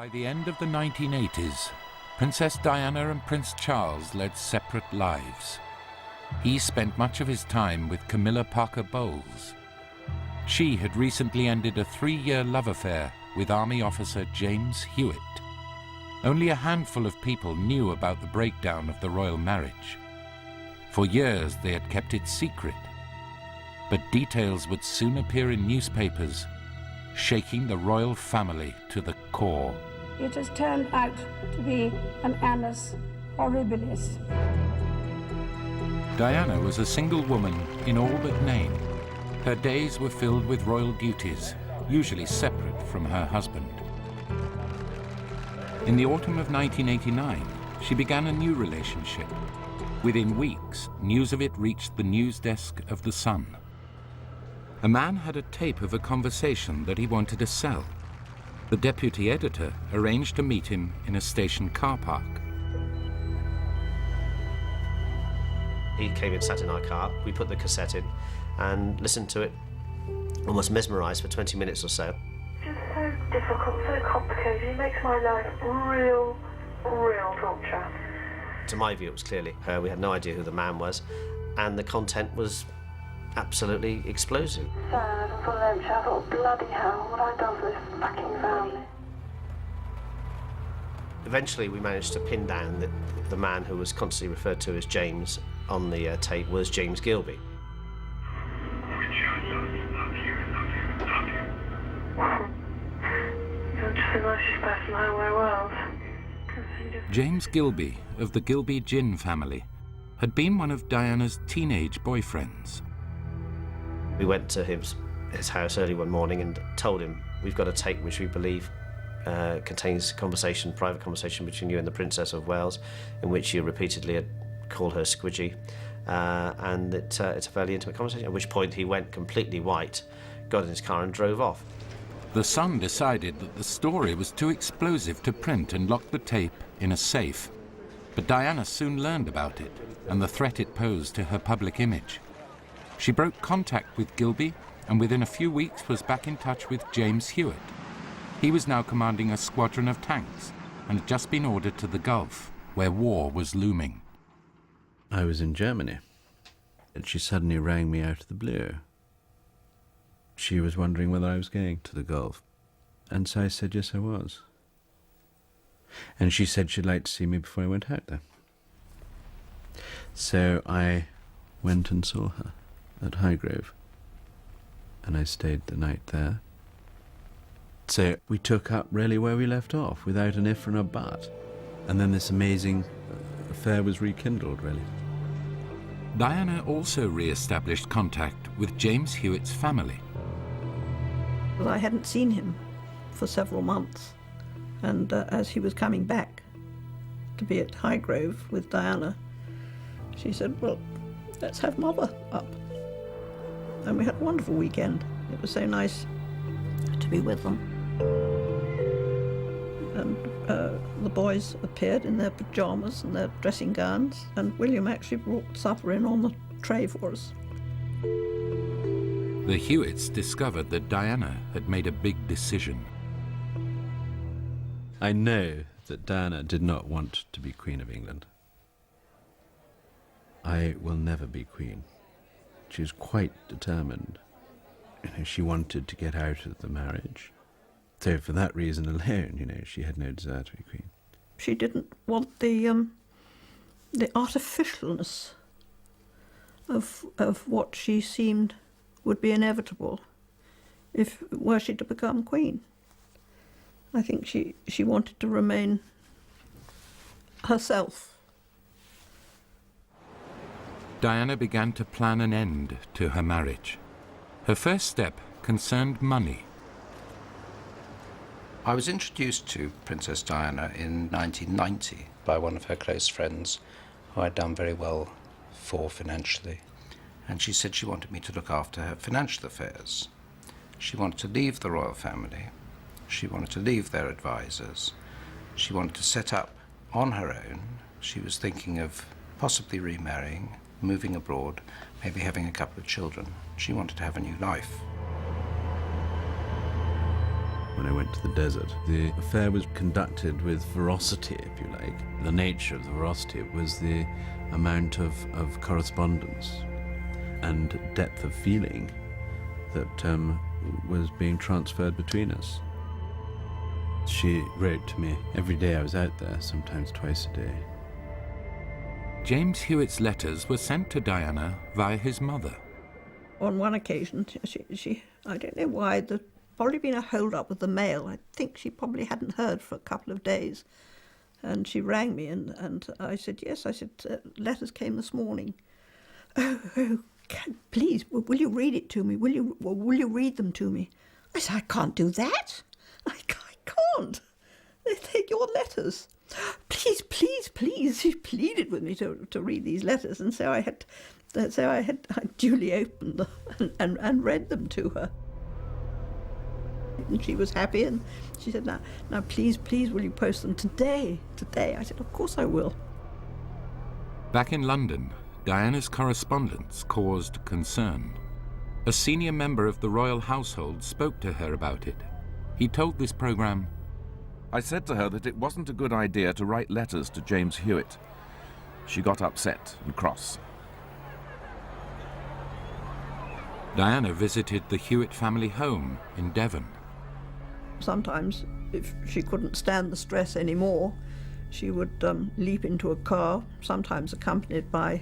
By the end of the 1980s, Princess Diana and Prince Charles led separate lives. He spent much of his time with Camilla Parker Bowles. She had recently ended a 3-year love affair with Army officer James Hewitt. Only a handful of people knew about the breakdown of the royal marriage. For years they had kept it secret, but details would soon appear in newspapers, shaking the royal family to the core. It has turned out to be an annus horribilis. Diana was a single woman in all but name. Her days were filled with royal duties, usually separate from her husband. In the autumn of 1989, she began a new relationship. Within weeks, news of it reached the news desk of The Sun. A man had a tape of a conversation that he wanted to sell. The deputy editor arranged to meet him in a station car park. He came and sat in our car, we put the cassette in and listened to it, almost mesmerised for 20 minutes or so. It's just so difficult, so complicated. It makes my life real torture. To my view, it was clearly her. We had no idea who the man was, and the content was absolutely explosive. Sad and full of empty. I thought, bloody hell, what have I done for this fucking family? Eventually, we managed to pin down that the man who was constantly referred to as James on the tape was James Gilby. You're just the nicest person in the whole wide world. James Gilby, of the Gilby gin family, had been one of Diana's teenage boyfriends. We went to his house early one morning and told him, we've got a tape which we believe contains private conversation between you and the Princess of Wales, in which you repeatedly had called her Squidgy, and it's a fairly intimate conversation, at which point he went completely white, got in his car and drove off. The Sun decided that the story was too explosive to print and locked the tape in a safe. But Diana soon learned about it and the threat it posed to her public image. She broke contact with Gilby and within a few weeks was back in touch with James Hewitt. He was now commanding a squadron of tanks and had just been ordered to the Gulf, where war was looming. I was in Germany, and she suddenly rang me out of the blue. She was wondering whether I was going to the Gulf, and so I said yes, I was. And she said she'd like to see me before I went out there. So I went and saw her at Highgrove, and I stayed the night there. So we took up really where we left off, without an if and a but. And then this amazing affair was rekindled, really. Diana also re-established contact with James Hewitt's family. I hadn't seen him for several months, and as he was coming back to be at Highgrove with Diana, she said, well, let's have Mother up. And we had a wonderful weekend. It was so nice to be with them. And the boys appeared in their pyjamas and their dressing gowns, and William actually brought supper in on the tray for us. The Hewitts discovered that Diana had made a big decision. I know that Diana did not want to be Queen of England. I will never be Queen. She was quite determined. She wanted to get out of the marriage. So for that reason alone, she had no desire to be Queen. She didn't want the artificialness of what she seemed would be inevitable were she to become Queen. I think she wanted to remain herself. Diana began to plan an end to her marriage. Her first step concerned money. I was introduced to Princess Diana in 1990 by one of her close friends who I'd done very well for financially. And she said she wanted me to look after her financial affairs. She wanted to leave the royal family. She wanted to leave their advisors. She wanted to set up on her own. She was thinking of possibly remarrying, moving abroad, maybe having a couple of children. She wanted to have a new life. when I went to the desert. The affair was conducted with veracity, if you like. The nature of the veracity was the amount of correspondence and depth of feeling that was being transferred between us. She wrote to me every day I was out there, sometimes twice a day. James Hewitt's letters were sent to Diana via his mother. On one occasion, she I don't know why, there'd probably been a hold-up with the mail. I think she probably hadn't heard for a couple of days. And she rang me, and I said, yes, I said, letters came this morning. Oh, please, will you read it to me? Will you read them to me? I said, I can't do that. I can't. They're your letters. Please, please, please. She pleaded with me to read these letters, and so I duly opened them and read them to her. And she was happy, and she said, now, please, will you post them today? I said, of course I will. Back in London, Diana's correspondence caused concern. A senior member of the royal household spoke to her about it. He told this programme, I said to her that it wasn't a good idea to write letters to James Hewitt. She got upset and cross. Diana visited the Hewitt family home in Devon. Sometimes, if she couldn't stand the stress anymore, she would leap into a car, sometimes accompanied by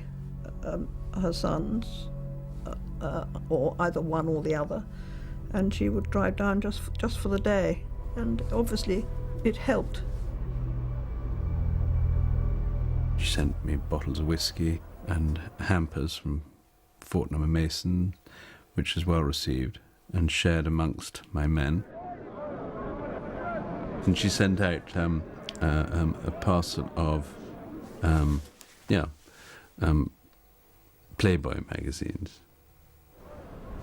her sons, or either one or the other, and she would drive down just for the day, and obviously it helped. She sent me bottles of whiskey and hampers from Fortnum and Mason, which was well received and shared amongst my men. And she sent out a parcel of Playboy magazines.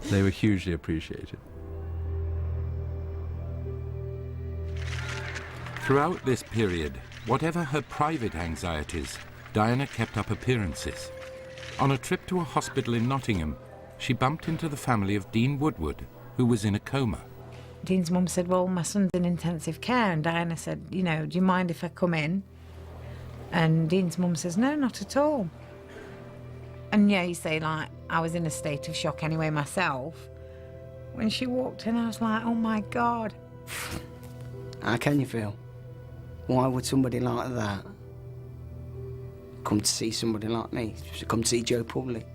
They were hugely appreciated. Throughout this period, whatever her private anxieties, Diana kept up appearances. On a trip to a hospital in Nottingham, she bumped into the family of Dean Woodward, who was in a coma. Dean's mum said, well, my son's in intensive care, and Diana said, do you mind if I come in? And Dean's mum says, no, not at all. And yeah, you say, I was in a state of shock anyway myself. When she walked in, I was like, oh my God. How can you feel? Why would somebody like that come to see somebody like me, come to see Joe Public?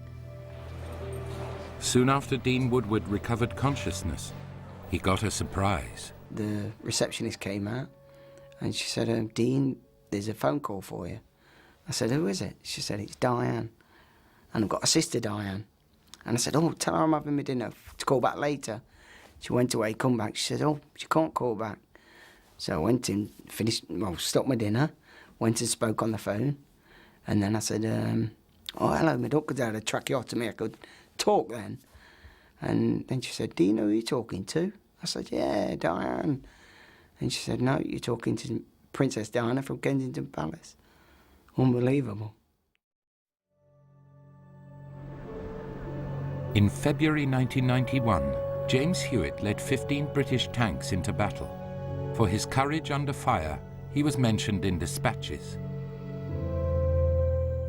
Soon after Dean Woodward recovered consciousness, he got a surprise. The receptionist came out and she said, Dean, there's a phone call for you. I said, who is it? She said, it's Diane. And I've got a sister, Diane. And I said, oh, tell her I'm having my dinner to call back later. She went away, come back. She said, oh, she can't call back. So I went in, stopped my dinner, went and spoke on the phone. And then I said, oh, hello, my duck, because I had a tracheotomy, I could talk then. And then she said, do you know who you're talking to? I said, yeah, Diane. And she said, no, you're talking to Princess Diana from Kensington Palace. Unbelievable. In February 1991, James Hewitt led 15 British tanks into battle. For his courage under fire, he was mentioned in dispatches.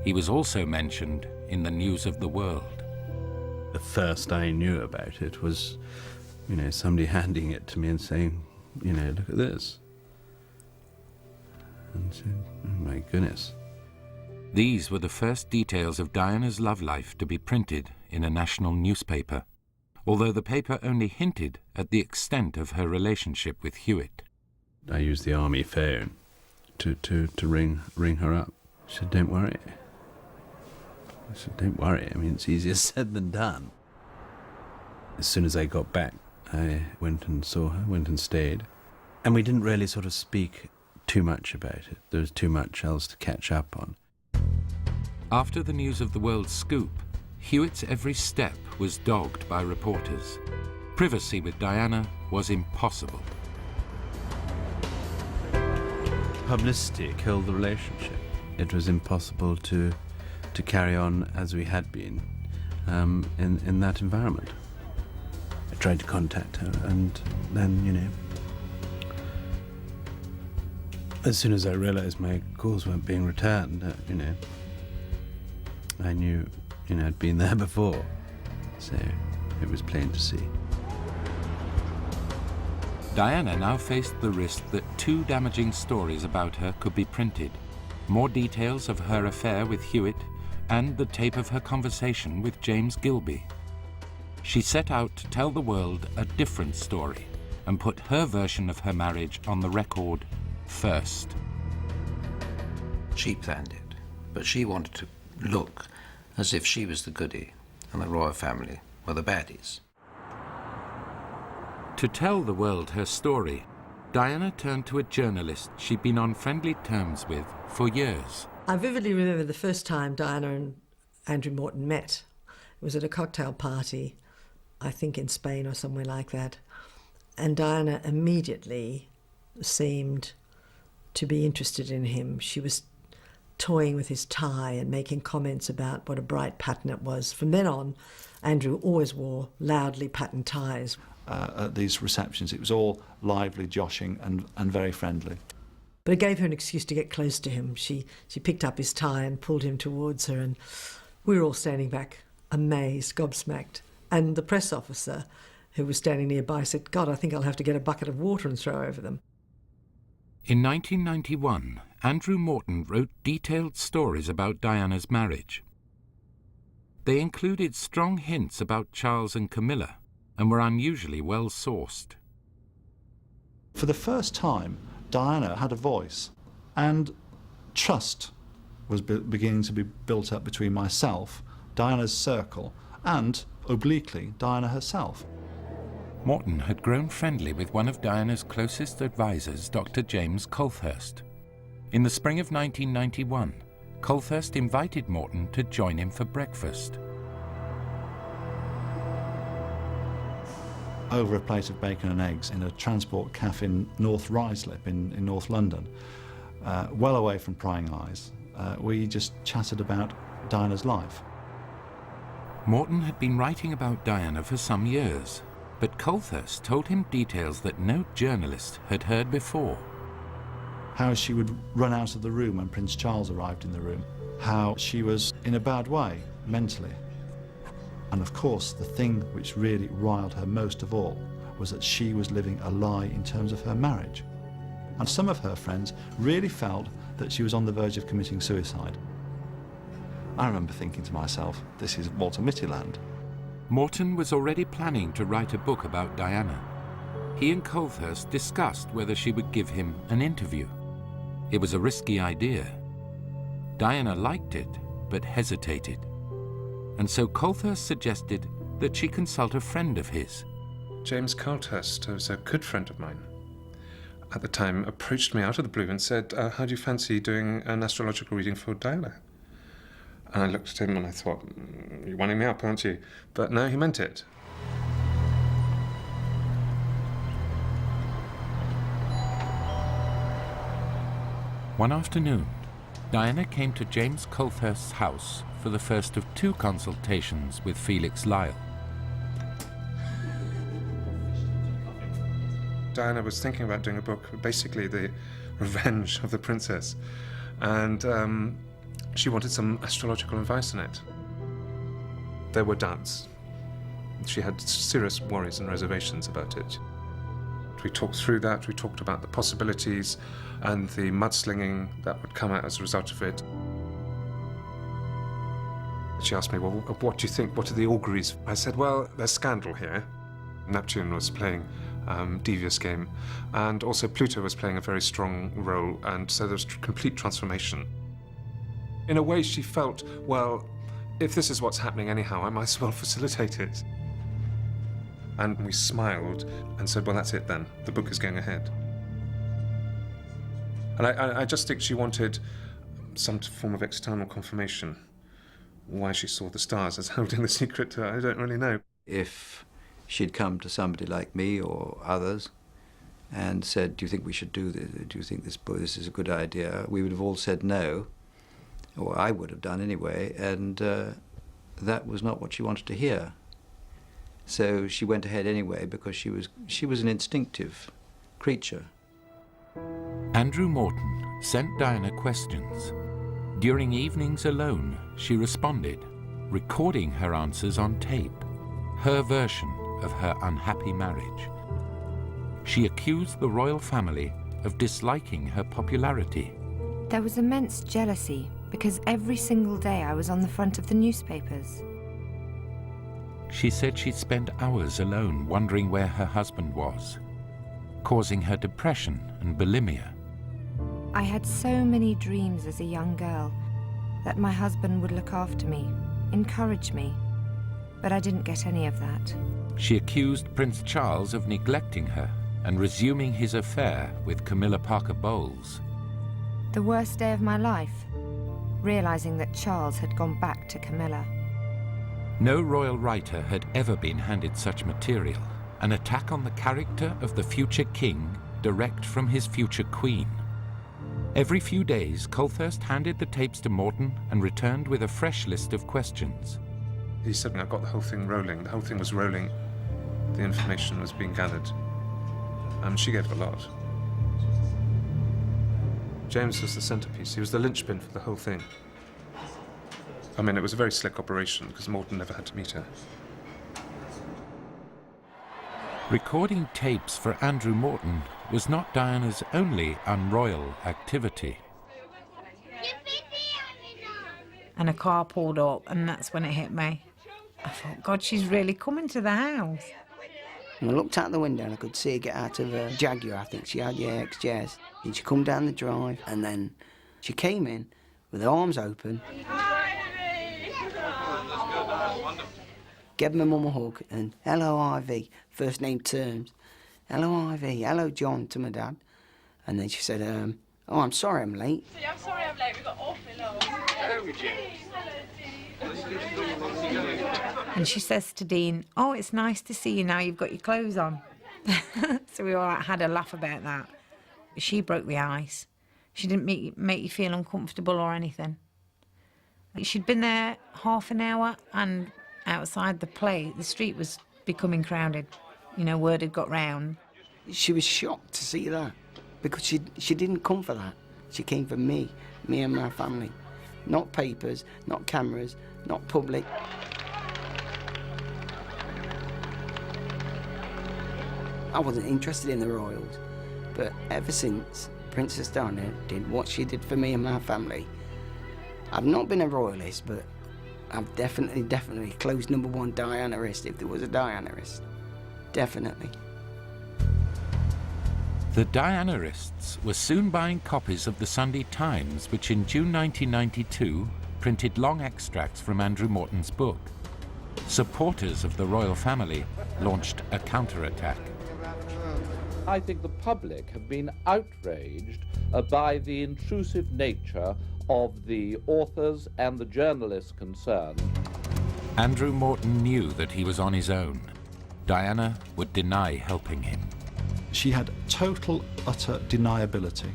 He was also mentioned in the News of the World. The first I knew about it was, somebody handing it to me and saying, look at this. And I said, oh my goodness. These were the first details of Diana's love life to be printed in a national newspaper, although the paper only hinted at the extent of her relationship with Hewitt. I used the army phone to ring her up. She said, don't worry. I said, don't worry. I mean, it's easier said than done. As soon as I got back, I went and saw her, went and stayed. And we didn't really sort of speak too much about it. There was too much else to catch up on. After the News of the World scoop, Hewitt's every step was dogged by reporters. Privacy with Diana was impossible. Publicity killed the relationship. It was impossible to carry on as we had been in that environment. I tried to contact her, and then, As soon as I realised my calls weren't being returned, I knew, I'd been there before, so it was plain to see. Diana now faced the risk that 2 damaging stories about her could be printed. More details of her affair with Hewitt and the tape of her conversation with James Gilby. She set out to tell the world a different story and put her version of her marriage on the record first. She planned it, but she wanted to look as if she was the goodie and the royal family were the baddies. To tell the world her story, Diana turned to a journalist she'd been on friendly terms with for years. I vividly remember the first time Diana and Andrew Morton met. It was at a cocktail party, I think in Spain or somewhere like that. And Diana immediately seemed to be interested in him. She was toying with his tie and making comments about what a bright pattern it was. From then on, Andrew always wore loudly patterned ties. At these receptions, it was all lively, joshing and very friendly. But it gave her an excuse to get close to him. She picked up his tie and pulled him towards her, and we were all standing back, amazed, gobsmacked. And the press officer, who was standing nearby, said, "God, I think I'll have to get a bucket of water and throw over them." In 1991, Andrew Morton wrote detailed stories about Diana's marriage. They included strong hints about Charles and Camilla and were unusually well sourced. For the first time, Diana had a voice, and trust was beginning to be built up between myself, Diana's circle, and, obliquely, Diana herself. Morton had grown friendly with one of Diana's closest advisors, Dr. James Colthurst. In the spring of 1991, Colthurst invited Morton to join him for breakfast. Over a plate of bacon and eggs in a transport cafe in North Ruislip in North London, well away from prying eyes, we just chatted about Diana's life. Morton had been writing about Diana for some years, but Colthurst told him details that no journalist had heard before. How she would run out of the room when Prince Charles arrived in the room. How she was in a bad way, mentally. And of course, the thing which really riled her most of all was that she was living a lie in terms of her marriage. And some of her friends really felt that she was on the verge of committing suicide. I remember thinking to myself, this is Walter Mitty land. Morton was already planning to write a book about Diana. He and Colthurst discussed whether she would give him an interview. It was a risky idea. Diana liked it, but hesitated. And so Colthurst suggested that she consult a friend of his. James Colthurst, who was a good friend of mine, at the time approached me out of the blue and said, how do you fancy doing an astrological reading for Diana? And I looked at him and I thought, you're winding me up, aren't you? But no, he meant it. One afternoon, Diana came to James Colthurst's house for the first of 2 consultations with Felix Lyle. Diana was thinking about doing a book, basically the revenge of the princess. And she wanted some astrological advice on it. There were doubts. She had serious worries and reservations about it. We talked through that, we talked about the possibilities and the mudslinging that would come out as a result of it. She asked me, well, what do you think? What are the auguries? I said, well, there's scandal here. Neptune was playing devious game, and also Pluto was playing a very strong role, and so there was complete transformation. In a way, she felt, well, if this is what's happening anyhow, I might as well facilitate it. And we smiled and said, well, that's it then. The book is going ahead. And I just think she wanted some form of external confirmation. Why she saw the stars as holding the secret to her, I don't really know. If she'd come to somebody like me or others and said, do you think we should do this? Do you think this is a good idea? We would have all said no, or I would have done anyway, and that was not what she wanted to hear. So she went ahead anyway because she was an instinctive creature. Andrew Morton sent Diana questions. During evenings alone, she responded, recording her answers on tape, her version of her unhappy marriage. She accused the royal family of disliking her popularity. There was immense jealousy because every single day I was on the front of the newspapers. She said she'd spent hours alone wondering where her husband was, causing her depression and bulimia. I had so many dreams as a young girl that my husband would look after me, encourage me, but I didn't get any of that. She accused Prince Charles of neglecting her and resuming his affair with Camilla Parker Bowles. The worst day of my life, realizing that Charles had gone back to Camilla. No royal writer had ever been handed such material, an attack on the character of the future king direct from his future queen. Every few days, Colthurst handed the tapes to Morton and returned with a fresh list of questions. He said, I got the whole thing rolling. The whole thing was rolling. The information was being gathered. She gave a lot. James was the centrepiece. He was the linchpin for the whole thing. I mean, it was a very slick operation because Morton never had to meet her. Recording tapes for Andrew Morton was not Diana's only unroyal activity. And a car pulled up, and that's when it hit me. I thought, God, she's really coming to the house. And I looked out the window and I could see her get out of a Jaguar, I think she had, yeah, XJS. And she come down the drive, and then she came in with her arms open. Gave my mum a hug, and hello, Ivy, first name terms. Hello, Ivy, hello, John, to my dad. And then she said, oh, I'm sorry I'm late. I'm sorry I'm late, we got awfully long. Hello, Jim. And she says to Dean, oh, it's nice to see you now you've got your clothes on. So we all had a laugh about that. She broke the ice. She didn't make you feel uncomfortable or anything. She'd been there half an hour, and outside the street was becoming crowded. You know, word had got round. She was shocked to see that, because she didn't come for that. She came for me and my family. Not papers, not cameras, not public. I wasn't interested in the royals, but ever since Princess Diana did what she did for me and my family, I've not been a royalist, but I've definitely closed #1 Diana-ist if there was a Diana-ist. Definitely. The Diana-ists were soon buying copies of the Sunday Times, which in June 1992 printed long extracts from Andrew Morton's book. Supporters of the royal family launched a counterattack. I think the public have been outraged by the intrusive nature of the authors and the journalists concerned. Andrew Morton knew that he was on his own. Diana would deny helping him. She had total, utter deniability,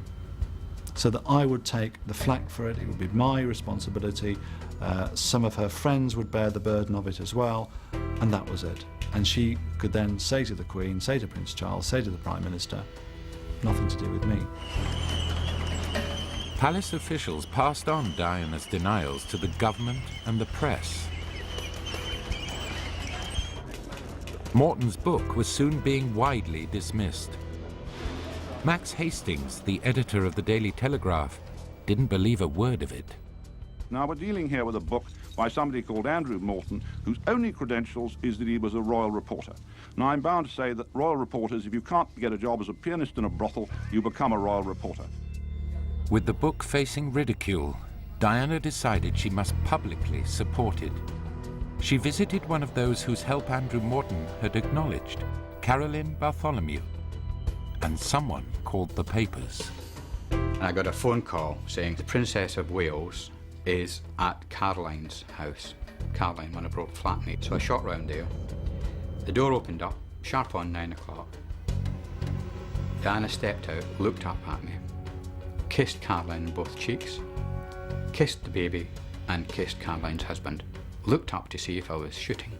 so that I would take the flak for it. It would be my responsibility. Some of her friends would bear the burden of it as well, and that was it. And she could then say to the Queen, say to Prince Charles, say to the Prime Minister, nothing to do with me. Palace officials passed on Diana's denials to the government and the press. Morton's book was soon being widely dismissed. Max Hastings, the editor of the Daily Telegraph, didn't believe a word of it. Now, we're dealing here with a book by somebody called Andrew Morton, whose only credentials is that he was a royal reporter. Now, I'm bound to say that royal reporters, if you can't get a job as a pianist in a brothel, you become a royal reporter. With the book facing ridicule, Diana decided she must publicly support it. She visited one of those whose help Andrew Morton had acknowledged, Caroline Bartholomew, and someone called the papers. I got a phone call saying the Princess of Wales is at Caroline's house. Caroline, when I brought flatmate. So I shot round there. The door opened up, sharp on 9 o'clock. Diana stepped out, looked up at me, kissed Caroline on both cheeks, kissed the baby, and kissed Caroline's husband. Looked up to see if I was shooting,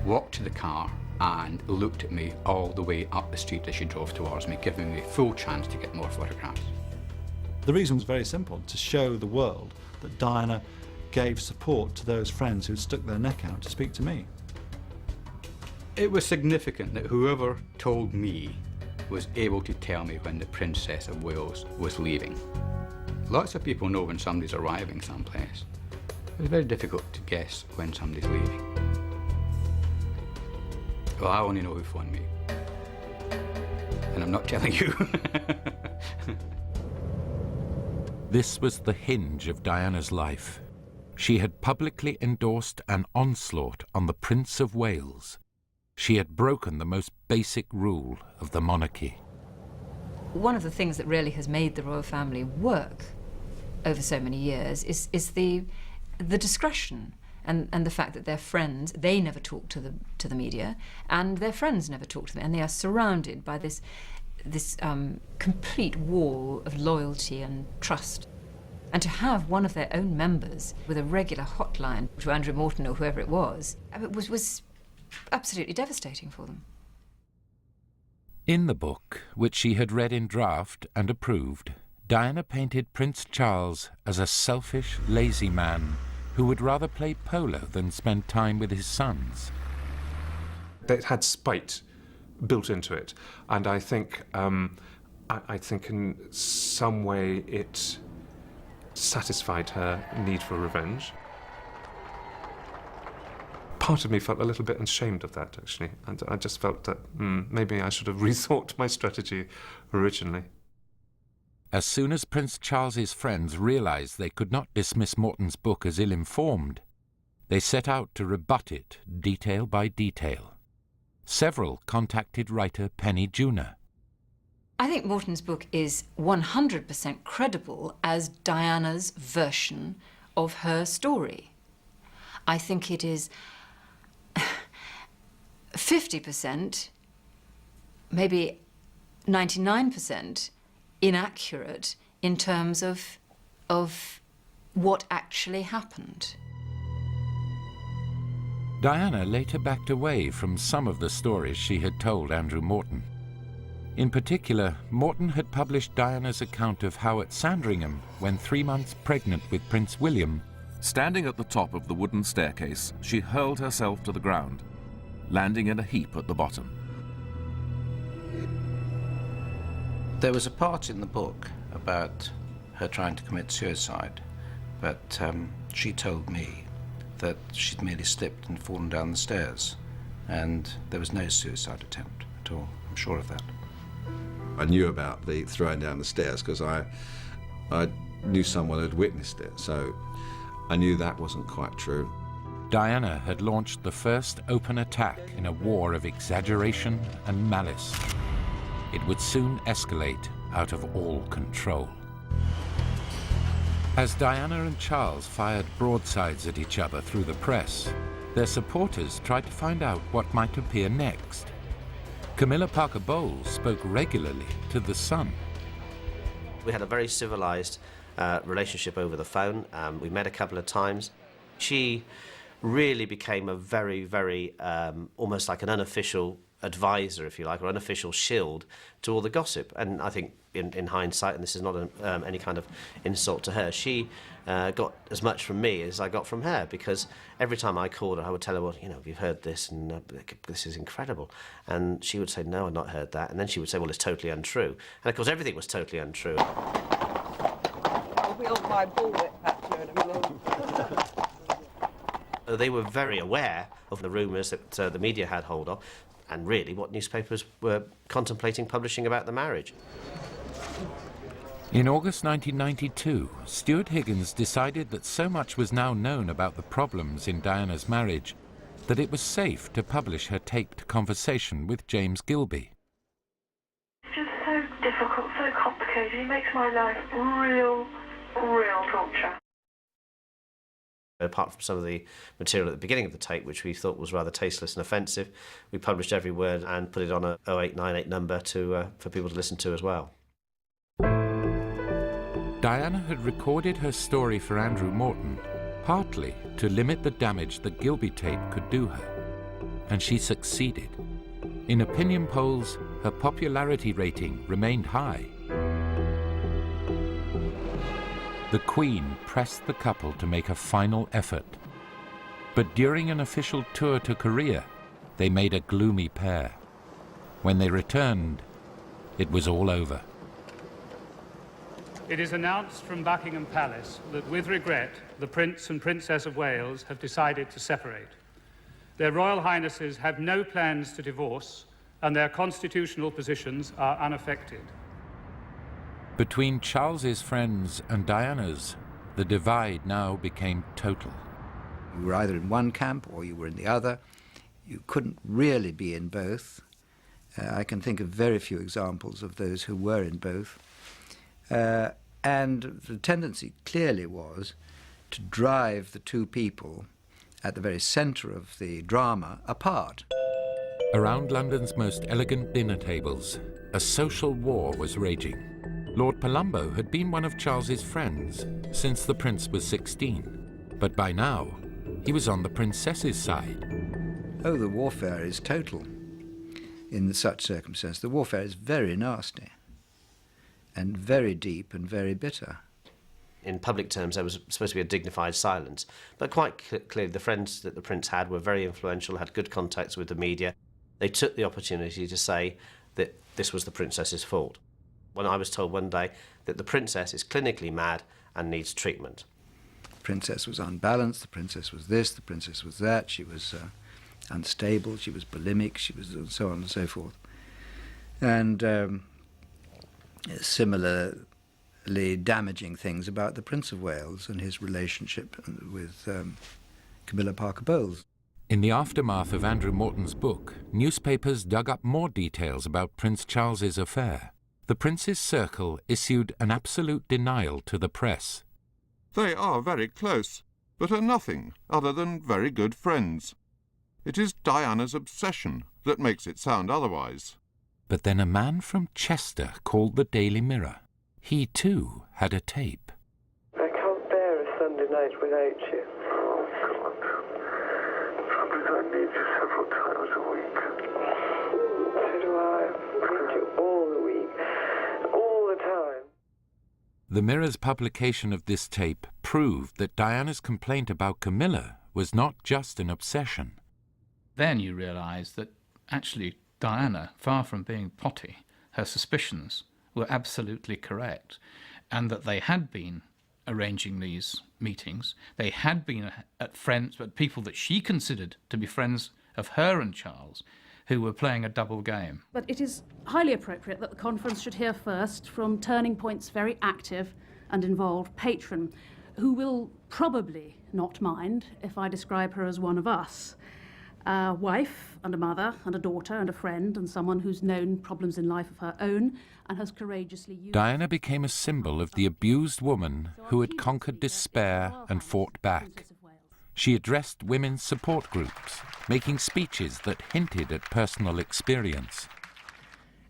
walked to the car and looked at me all the way up the street as she drove towards me, giving me full chance to get more photographs. The reason was very simple, to show the world that Diana gave support to those friends who'd stuck their neck out to speak to me. It was significant that whoever told me was able to tell me when the Princess of Wales was leaving. Lots of people know when somebody's arriving someplace. It's very difficult to guess when somebody's leaving. Well, I only know who phoned me. And I'm not telling you. This was the hinge of Diana's life. She had publicly endorsed an onslaught on the Prince of Wales. She had broken the most basic rule of the monarchy. One of the things that really has made the royal family work over so many years is the discretion and the fact that their friends, they never talk to the media, and their friends never talk to them, and they are surrounded by this complete wall of loyalty and trust. And to have one of their own members with a regular hotline to Andrew Morton or whoever it was absolutely devastating for them. In the book, which she had read in draft and approved, Diana painted Prince Charles as a selfish, lazy man who would rather play polo than spend time with his sons. It had spite built into it, and I think in some way it satisfied her need for revenge. Part of me felt a little bit ashamed of that, actually, and I just felt that maybe I should have rethought my strategy originally. As soon as Prince Charles's friends realised they could not dismiss Morton's book as ill-informed, they set out to rebut it detail by detail. Several contacted writer Penny Junor. I think Morton's book is 100% credible as Diana's version of her story. I think it is 50%, maybe 99% inaccurate in terms of what actually happened. Diana later backed away from some of the stories she had told Andrew Morton. In particular, Morton had published Diana's account of how at Sandringham, when 3 months pregnant with Prince William, standing at the top of the wooden staircase, she hurled herself to the ground, landing in a heap at the bottom. There was a part in the book about her trying to commit suicide, but she told me that she'd merely slipped and fallen down the stairs, and there was no suicide attempt at all. I'm sure of that. I knew about the throwing down the stairs because I knew someone had witnessed it, so I knew that wasn't quite true. Diana had launched the first open attack in a war of exaggeration and malice. It would soon escalate out of all control. As Diana and Charles fired broadsides at each other through the press, their supporters tried to find out what might appear next. Camilla Parker Bowles spoke regularly to The Sun. We had a very civilised relationship over the phone. We met a couple of times. She really became a very, very, almost like an unofficial advisor, if you like, or unofficial shield to all the gossip. And I think in hindsight, and this is not any kind of insult to her, she got as much from me as I got from her, because every time I called her, I would tell her, well, you know, you've heard this, and this is incredible. And she would say, no, I've not heard that. And then she would say, well, it's totally untrue. And of course, everything was totally untrue. They were very aware of the rumours that the media had hold of, and really what newspapers were contemplating publishing about the marriage. In August 1992, Stuart Higgins decided that so much was now known about the problems in Diana's marriage that it was safe to publish her taped conversation with James Gilby. It's just so difficult, so complicated. It makes my life real torture. Apart from some of the material at the beginning of the tape, which we thought was rather tasteless and offensive, we published every word and put it on a 0898 number for people to listen to as well. Diana had recorded her story for Andrew Morton, partly to limit the damage the Gilby tape could do her. And she succeeded. In opinion polls, her popularity rating remained high. the Queen pressed the couple to make a final effort. But during an official tour to Korea, they made a gloomy pair. When they returned, it was all over. It is announced from Buckingham Palace that, with regret, the Prince and Princess of Wales have decided to separate. Their Royal Highnesses have no plans to divorce, and their constitutional positions are unaffected. Between Charles's friends and Diana's, the divide now became total. You were either in one camp or you were in the other. You couldn't really be in both. I can think of very few examples of those who were in both. And the tendency clearly was to drive the two people at the very centre of the drama apart. Around London's most elegant dinner tables, a social war was raging. Lord Palumbo had been one of Charles's friends since the Prince was 16, but by now he was on the Princess's side. Oh, the warfare is total in such circumstances. The warfare is very nasty and very deep and very bitter. In public terms, there was supposed to be a dignified silence, but quite clearly the friends that the Prince had were very influential, had good contacts with the media. They took the opportunity to say that this was the Princess's fault. When I was told one day that the Princess is clinically mad and needs treatment. The Princess was unbalanced, the Princess was this, the Princess was that, she was unstable, she was bulimic, she was so on and so forth. And similarly damaging things about the Prince of Wales and his relationship with Camilla Parker Bowles. In the aftermath of Andrew Morton's book, newspapers dug up more details about Prince Charles's affair. The Prince's circle issued an absolute denial to the press. They are very close, but are nothing other than very good friends. It is Diana's obsession that makes it sound otherwise. But then a man from Chester called the Daily Mirror. He too had a tape. I can't bear a Sunday night without you. Oh, God. Sometimes I need you several times a week. So do I. I need you all the week, all the time. The Mirror's publication of this tape proved that Diana's complaint about Camilla was not just an obsession. Then you realise that actually Diana, far from being potty, her suspicions were absolutely correct, and that they had been arranging these meetings. They had been at friends, but people that she considered to be friends of her and Charles, who were playing a double game. But it is highly appropriate that the conference should hear first from Turning Point's very active and involved patron, who will probably not mind if I describe her as one of us. A wife and a mother and a daughter and a friend and someone who's known problems in life of her own and has courageously used... Diana became a symbol of the abused woman who had conquered despair and fought back. She addressed women's support groups, making speeches that hinted at personal experience.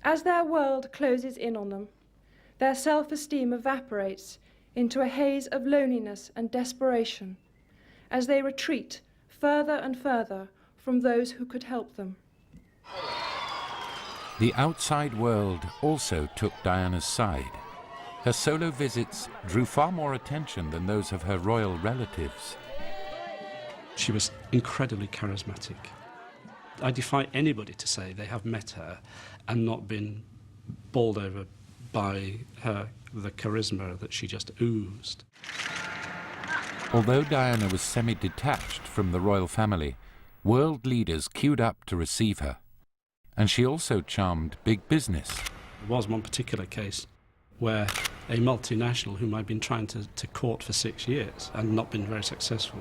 As their world closes in on them, their self-esteem evaporates into a haze of loneliness and desperation as they retreat further and further from those who could help them. The outside world also took Diana's side. Her solo visits drew far more attention than those of her royal relatives. She was incredibly charismatic. I defy anybody to say they have met her and not been bowled over by the charisma that she just oozed. Although Diana was semi-detached from the royal family, world leaders queued up to receive her. And she also charmed big business. There was one particular case where a multinational whom I'd been trying to court for 6 years and not been very successful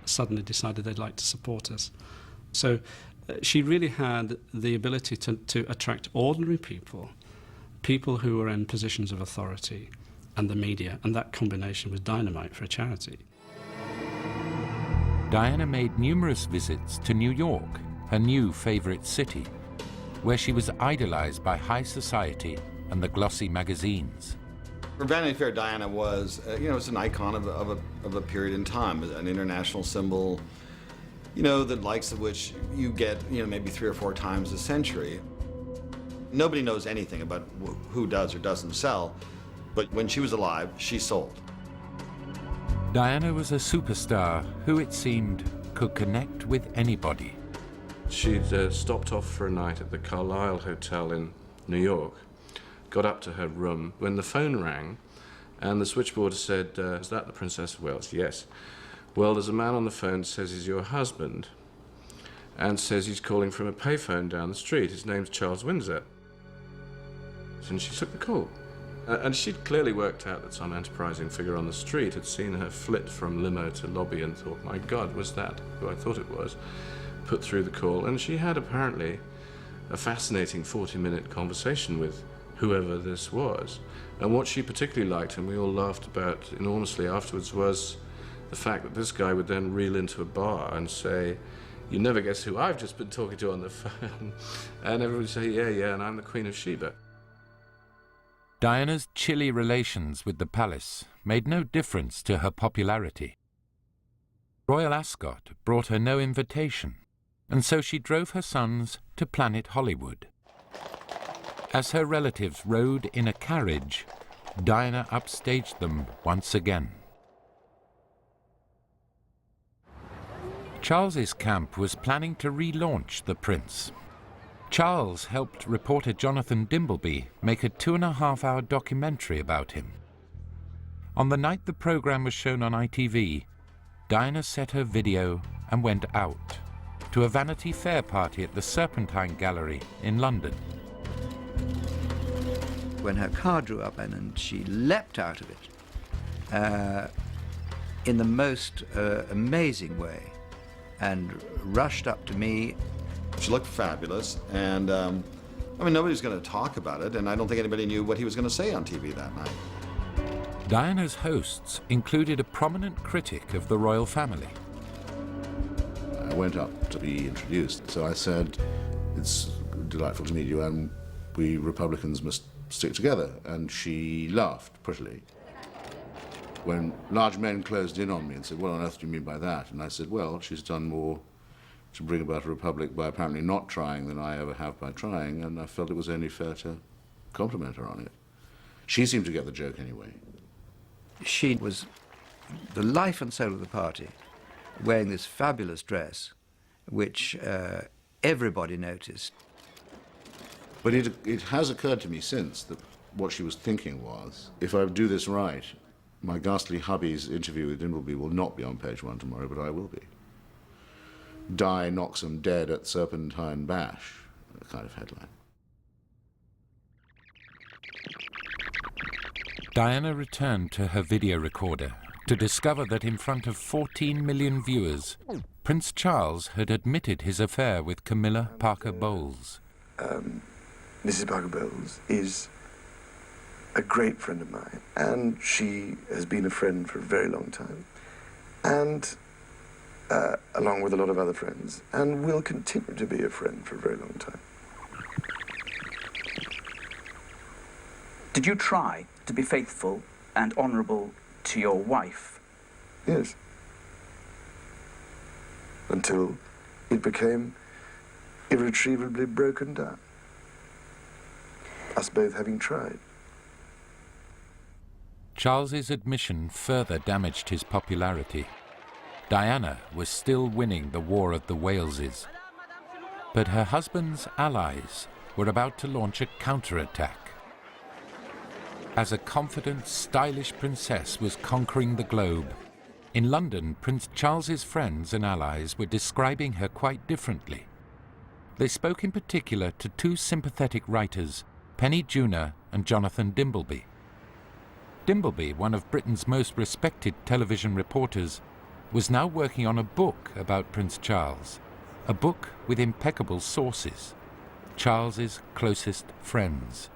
suddenly decided they'd like to support us. So she really had the ability to attract ordinary people, people who were in positions of authority, and the media, and that combination was dynamite for a charity. Diana made numerous visits to New York, her new favourite city, where she was idolised by high society and the glossy magazines. For Vanity Fair, Diana was, it's an icon of a period in time, an international symbol, the likes of which you get, maybe 3 or 4 times a century. Nobody knows anything about who does or doesn't sell, But when she was alive, she sold. Diana was a superstar who, it seemed, could connect with anybody. She'd stopped off for a night at the Carlisle Hotel in New York, got up to her room when the phone rang, and the switchboard said, is that the Princess of Wales? Yes. Well, there's a man on the phone says he's your husband, and says he's calling from a payphone down the street. His name's Charles Windsor. And she took the call. And she'd clearly worked out that some enterprising figure on the street had seen her flit from limo to lobby and thought, my God, was that who I thought it was? Put through the call. And she had apparently a fascinating 40-minute conversation with whoever this was. And what she particularly liked, and we all laughed about enormously afterwards, was the fact that this guy would then reel into a bar and say, you never guess who I've just been talking to on the phone. And everyone would say, yeah, and I'm the Queen of Sheba. Diana's chilly relations with the palace made no difference to her popularity. Royal Ascot brought her no invitation, and so she drove her sons to Planet Hollywood. As her relatives rode in a carriage, Diana upstaged them once again. Charles's camp was planning to relaunch the prince. Charles helped reporter Jonathan Dimbleby make a 2.5-hour documentary about him. On the night the program was shown on ITV, Diana set her video and went out to a Vanity Fair party at the Serpentine Gallery in London. When her car drew up and she leapt out of it in the most amazing way and rushed up to me. She looked fabulous, and I mean, nobody was going to talk about it, and I don't think anybody knew what he was going to say on TV that night. Diana's hosts included a prominent critic of the royal family. I went up to be introduced, so I said, it's delightful to meet you, and we Republicans must stick together, and she laughed prettily. When large men closed in on me and said, what on earth do you mean by that? And I said, well, she's done more to bring about a republic by apparently not trying than I ever have by trying, and I felt it was only fair to compliment her on it. She seemed to get the joke anyway. She was the life and soul of the party, wearing this fabulous dress, which everybody noticed. But it has occurred to me since that what she was thinking was, if I do this right, my ghastly hubby's interview with Dimbleby will not be on page 1 tomorrow, but I will be. Di knocks 'em dead at Serpentine Bash, a kind of headline. Diana returned to her video recorder to discover that in front of 14 million viewers, Prince Charles had admitted his affair with Camilla Parker Bowles. Mrs. Parker Bowles is a great friend of mine, and she has been a friend for a very long time, and along with a lot of other friends, and will continue to be a friend for a very long time. Did you try to be faithful and honourable to your wife? Yes. Until it became irretrievably broken down. Us both having tried. Charles's admission further damaged his popularity. Diana was still winning the War of the Waleses, but her husband's allies were about to launch a counterattack. As a confident, stylish princess was conquering the globe, in London, Prince Charles's friends and allies were describing her quite differently. They spoke in particular to two sympathetic writers, Penny Junor and Jonathan Dimbleby. Dimbleby, one of Britain's most respected television reporters, was now working on a book about Prince Charles, a book with impeccable sources, Charles's closest friends.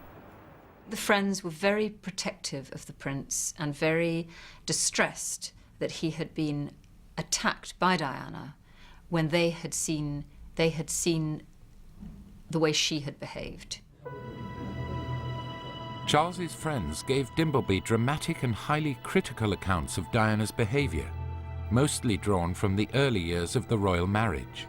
The friends were very protective of the prince and very distressed that he had been attacked by Diana when they had seen the way she had behaved. Charles's friends gave Dimbleby dramatic and highly critical accounts of Diana's behaviour, mostly drawn from the early years of the royal marriage.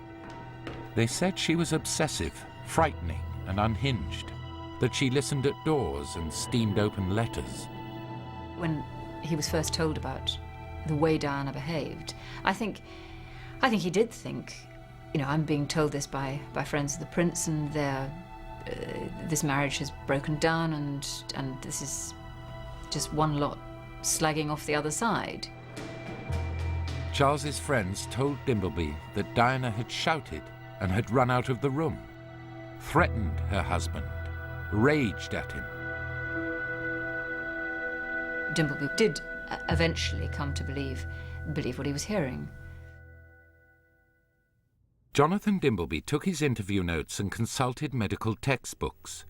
They said she was obsessive, frightening and unhinged, that she listened at doors and steamed open letters, when he was first told about the way Diana behaved, I think he did think, you know, I'm being told this by friends of the prince, and this marriage has broken down, and this is just one lot slagging off the other side. Charles's friends told Dimbleby that Diana had shouted and had run out of the room, threatened her husband, raged at him. Dimbleby did eventually come to believe what he was hearing. Jonathan Dimbleby took his interview notes and consulted medical textbooks.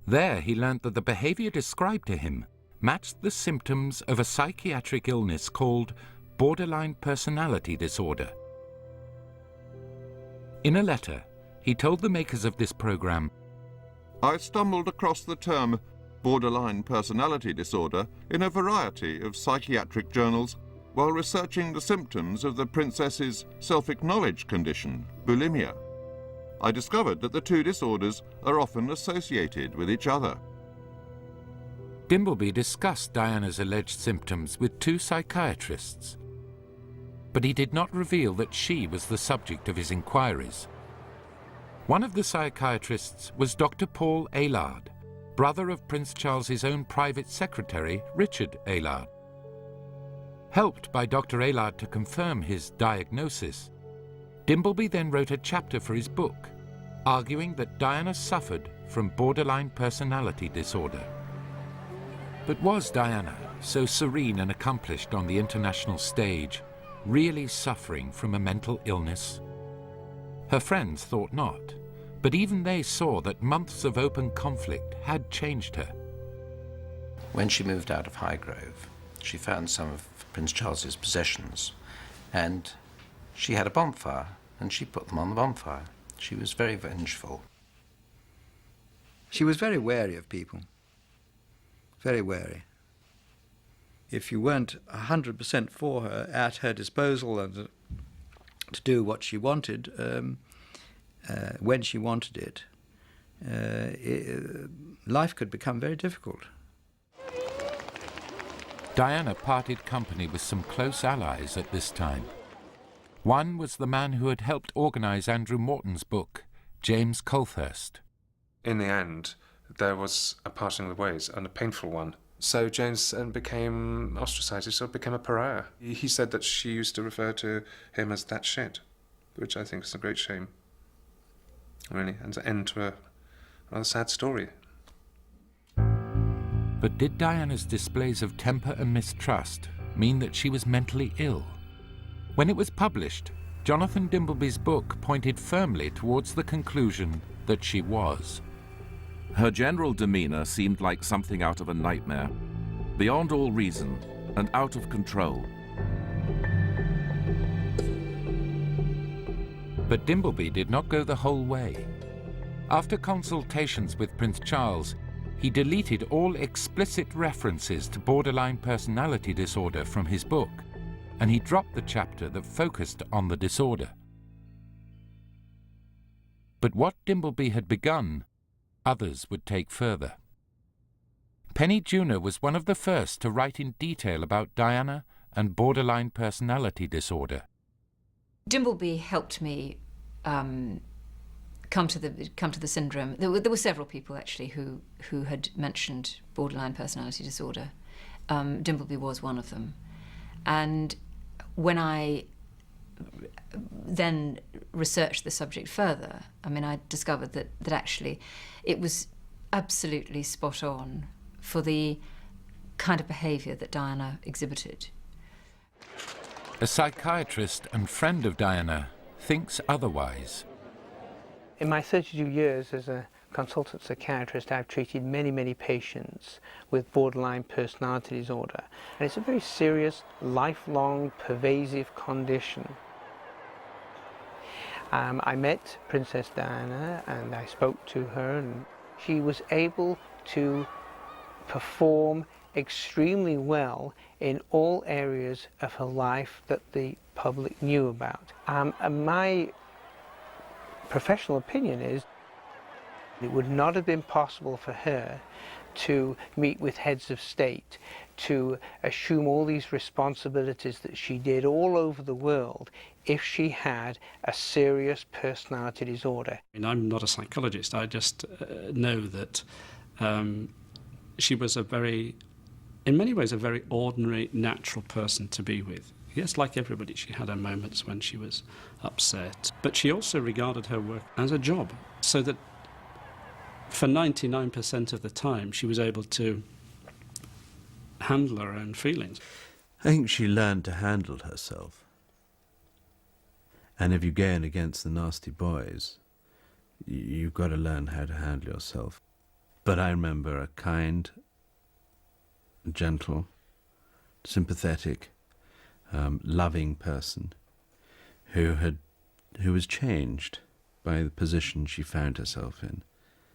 There he learnt that the behaviour described to him matched the symptoms of a psychiatric illness called borderline personality disorder. In a letter, he told the makers of this program, I stumbled across the term borderline personality disorder in a variety of psychiatric journals while researching the symptoms of the princess's self-acknowledged condition, bulimia. I discovered that the two disorders are often associated with each other. Dimbleby discussed Diana's alleged symptoms with 2 psychiatrists, but he did not reveal that she was the subject of his inquiries. One of the psychiatrists was Dr. Paul Aylard, brother of Prince Charles's own private secretary, Richard Aylard. Helped by Dr. Aylard to confirm his diagnosis, Dimbleby then wrote a chapter for his book, arguing that Diana suffered from borderline personality disorder. But was Diana, so serene and accomplished on the international stage, really suffering from a mental illness? Her friends thought not, but even they saw that months of open conflict had changed her. When she moved out of Highgrove, she found some of Prince Charles's possessions, and she had a bonfire, and she put them on the bonfire. She was very vengeful. She was very wary of people, very wary. If you weren't 100% for her, at her disposal, and to do what she wanted, when she wanted it, life could become very difficult. Diana parted company with some close allies at this time. One was the man who had helped organise Andrew Morton's book, James Colthurst. In the end, there was a parting of the ways, and a painful one. So James became ostracised, he sort of became a pariah. He said that she used to refer to him as that shit, which I think is a great shame, really, and an end to a rather sad story. But did Diana's displays of temper and mistrust mean that she was mentally ill? When it was published, Jonathan Dimbleby's book pointed firmly towards the conclusion that she was. Her general demeanour seemed like something out of a nightmare, beyond all reason and out of control. But Dimbleby did not go the whole way. After consultations with Prince Charles, he deleted all explicit references to borderline personality disorder from his book, and he dropped the chapter that focused on the disorder. But what Dimbleby had begun, others would take further. Penny Junor was one of the first to write in detail about Diana and borderline personality disorder. Dimbleby helped me come to the syndrome. There were several people actually who had mentioned borderline personality disorder. Dimbleby was one of them, and when I then researched the subject further, I mean, I discovered that actually it was absolutely spot on for the kind of behaviour that Diana exhibited. A psychiatrist and friend of Diana thinks otherwise. In my 32 years as a consultant psychiatrist, I've treated many patients with borderline personality disorder, and it's a very serious, lifelong, pervasive condition. I met Princess Diana and I spoke to her, and she was able to perform extremely well in all areas of her life that the public knew about. And my professional opinion is it would not have been possible for her to meet with heads of state, to assume all these responsibilities that she did all over the world if she had a serious personality disorder. I'm not a psychologist, I just know that she was in many ways, a very ordinary, natural person to be with. Yes, like everybody, she had her moments when she was upset, but she also regarded her work as a job, so that for 99% of the time she was able to handle her own feelings. I think she learned to handle herself. And if you're going against the nasty boys, you've got to learn how to handle yourself. But I remember a kind, gentle, sympathetic, loving person who was changed by the position she found herself in.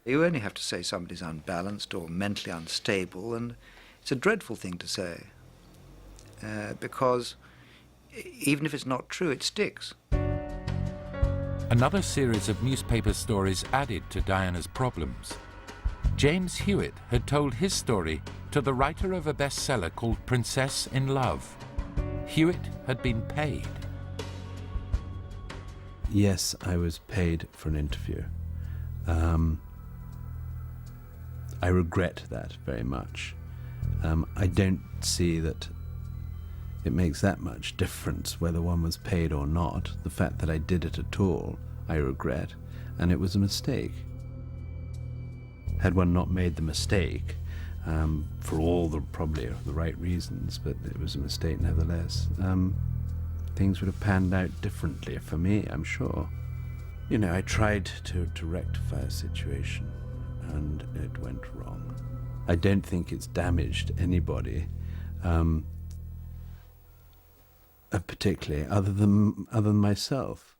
You only have to say somebody's unbalanced or mentally unstable, and it's a dreadful thing to say, because even if it's not true, it sticks. Another series of newspaper stories added to Diana's problems. James Hewitt had told his story to the writer of a bestseller called Princess in Love. Hewitt had been paid. Yes, I was paid for an interview. I regret that very much. I don't see that it makes that much difference whether one was paid or not. The fact that I did it at all, I regret, and it was a mistake. Had one not made the mistake, for all the probably the right reasons, but it was a mistake nevertheless, things would have panned out differently for me, I'm sure. You know, I tried to rectify a situation, and it went wrong. I don't think it's damaged anybody, particularly other than myself.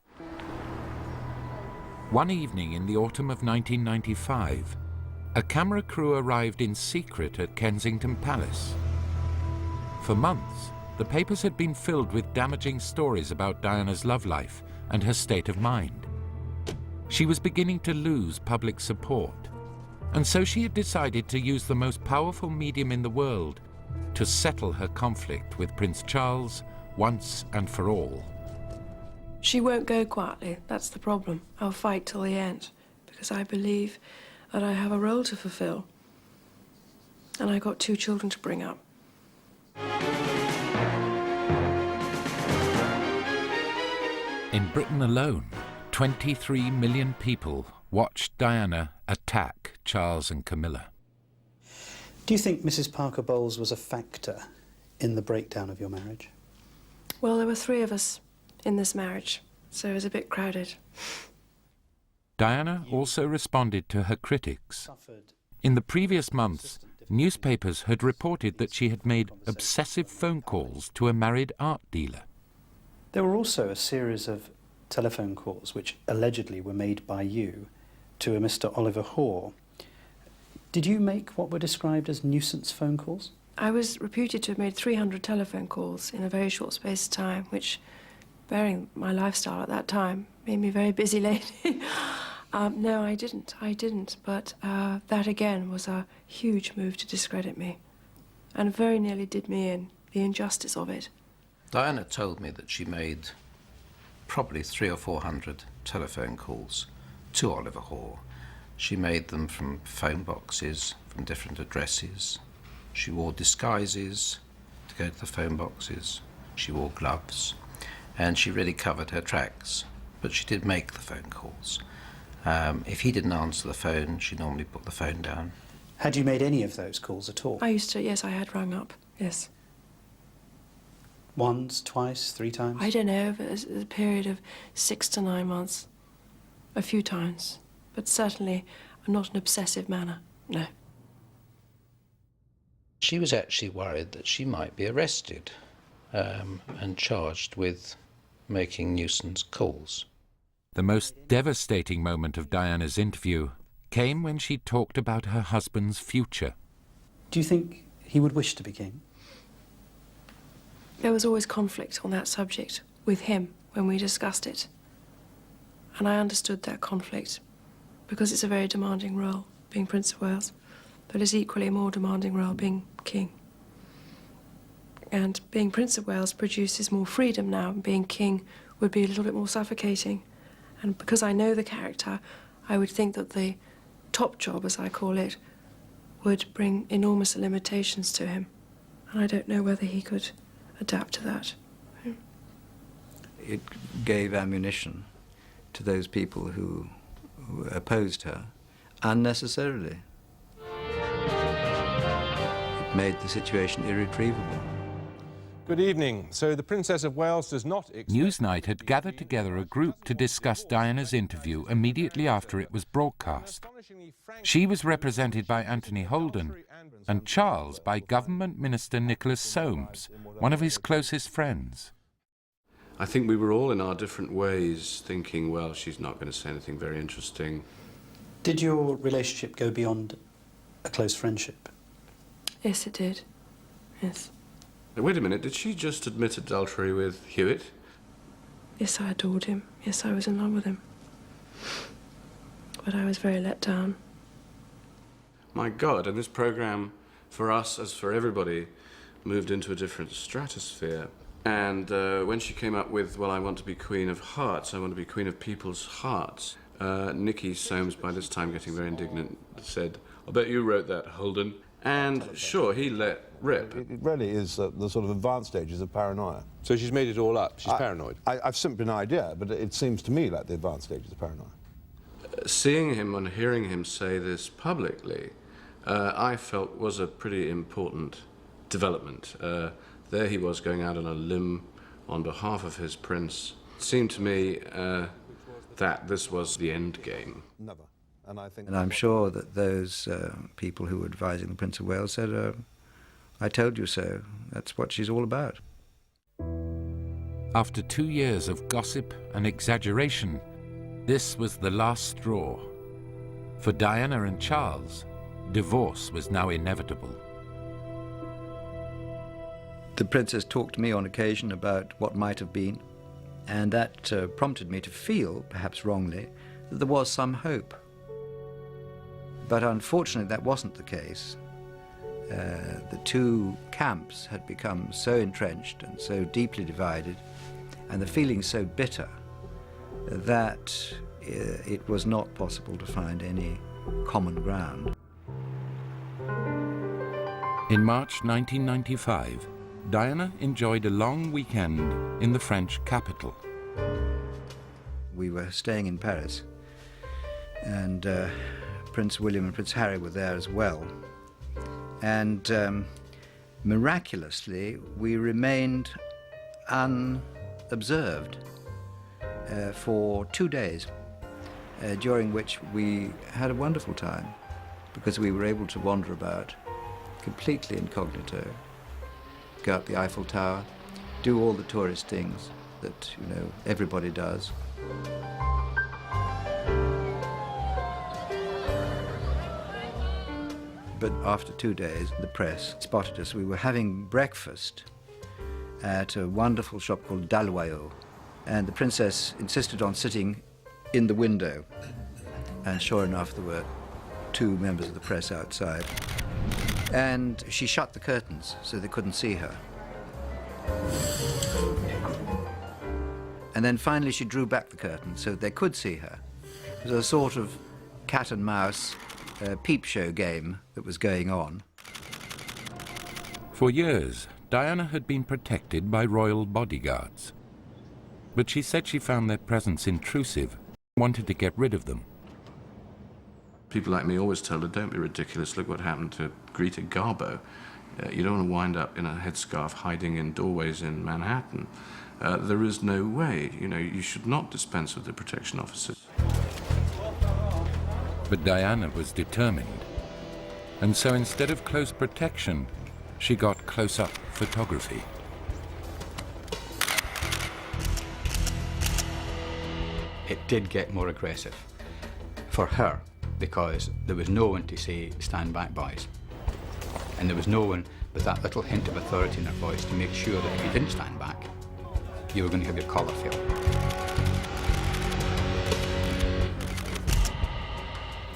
One evening in the autumn of 1995, a camera crew arrived in secret at Kensington Palace. For months, the papers had been filled with damaging stories about Diana's love life and her state of mind. She was beginning to lose public support, and so she had decided to use the most powerful medium in the world to settle her conflict with Prince Charles once and for all. She won't go quietly, that's the problem. I'll fight till the end, because I believe that I have a role to fulfill. And I've got 2 children to bring up. In Britain alone, 23 million people watched Diana attack Charles and Camilla. Do you think Mrs. Parker Bowles was a factor in the breakdown of your marriage? Well, there were 3 of us in this marriage, so it was a bit crowded. Diana also responded to her critics. In the previous months, newspapers had reported that she had made obsessive phone calls to a married art dealer. There were also a series of telephone calls which allegedly were made by you to a Mr. Oliver Hoare. Did you make what were described as nuisance phone calls? I was reputed to have made 300 telephone calls in a very short space of time, which, bearing my lifestyle at that time, made me a very busy lady. No, I didn't. But that again was a huge move to discredit me, and very nearly did me in, the injustice of it. Diana told me that she made probably 300 or 400 telephone calls to Oliver Hoare. She made them from phone boxes, from different addresses. She wore disguises to go to the phone boxes. She wore gloves, and she really covered her tracks. But she did make the phone calls. If he didn't answer the phone, she normally put the phone down. Had you made any of those calls at all? I used to, yes, I had rung up, yes. Once, twice, 3 times? I don't know, but it was a period of 6 to 9 months. A few times, but certainly not an obsessive manner, no. She was actually worried that she might be arrested and charged with making nuisance calls. The most devastating moment of Diana's interview came when she talked about her husband's future. Do you think he would wish to be king? There was always conflict on that subject with him when we discussed it. And I understood that conflict because it's a very demanding role, being Prince of Wales. but is equally more demanding role being king. And being Prince of Wales produces more freedom now, and being king would be a little bit more suffocating. And because I know the character, I would think that the top job, as I call it, would bring enormous limitations to him. And I don't know whether he could adapt to that. It gave ammunition to those people who opposed her unnecessarily. It made the situation irretrievable. Good evening. So the Princess of Wales does not... Newsnight had gathered together a group to discuss Diana's interview immediately after it was broadcast. She was represented by Anthony Holden and Charles by Government Minister Nicholas Soames, one of his closest friends. I think we were all in our different ways thinking, well, she's not going to say anything very interesting. Did your relationship go beyond a close friendship? Yes, it did. Yes. Now, wait a minute, did she just admit adultery with Hewitt? Yes, I adored him. Yes, I was in love with him. But I was very let down. My God, and this programme, for us as for everybody, moved into a different stratosphere. And when she came up with, well, I want to be Queen of Hearts, I want to be Queen of People's Hearts, Nicky Soames, by this time getting very indignant, said, "I bet you wrote that, Holden." And sure, he let rip. It really is the sort of advanced stages of paranoia. So she's made it all up. She's paranoid. I've simply an idea, but it seems to me like the advanced stages of paranoia. Seeing him and hearing him say this publicly, I felt was a pretty important development. There he was going out on a limb on behalf of his prince. It seemed to me that this was the end game. Never. And I'm sure that those people who were advising the Prince of Wales said, I told you so. That's what she's all about. After 2 years of gossip and exaggeration, this was the last straw. For Diana and Charles, divorce was now inevitable. The princess talked to me on occasion about what might have been, and that prompted me to feel, perhaps wrongly, that there was some hope. But unfortunately, that wasn't the case. The two camps had become so entrenched and so deeply divided, and the feeling so bitter, that it was not possible to find any common ground. In March 1995, Diana enjoyed a long weekend in the French capital. We were staying in Paris, and Prince William and Prince Harry were there as well. And miraculously, we remained unobserved for 2 days, during which we had a wonderful time, because we were able to wander about completely incognito, go up the Eiffel Tower, do all the tourist things that, you know, everybody does. But after 2 days, the press spotted us. We were having breakfast at a wonderful shop called Dalloyau, and the princess insisted on sitting in the window. And sure enough, there were 2 members of the press outside. And she shut the curtains so they couldn't see her. And then finally she drew back the curtain so they could see her. It was a sort of cat and mouse peep show game that was going on. For years, Diana had been protected by royal bodyguards. But she said she found their presence intrusive, wanted to get rid of them. People like me always tell her, don't be ridiculous, look what happened to Greta Garbo. You don't want to wind up in a headscarf hiding in doorways in Manhattan. There is no way, you know, you should not dispense with the protection officers. But Diana was determined. And so instead of close protection, she got close-up photography. It did get more aggressive for her, because there was no one to say, stand back, boys. And there was no one with that little hint of authority in her voice to make sure that if you didn't stand back, you were going to have your collar filled.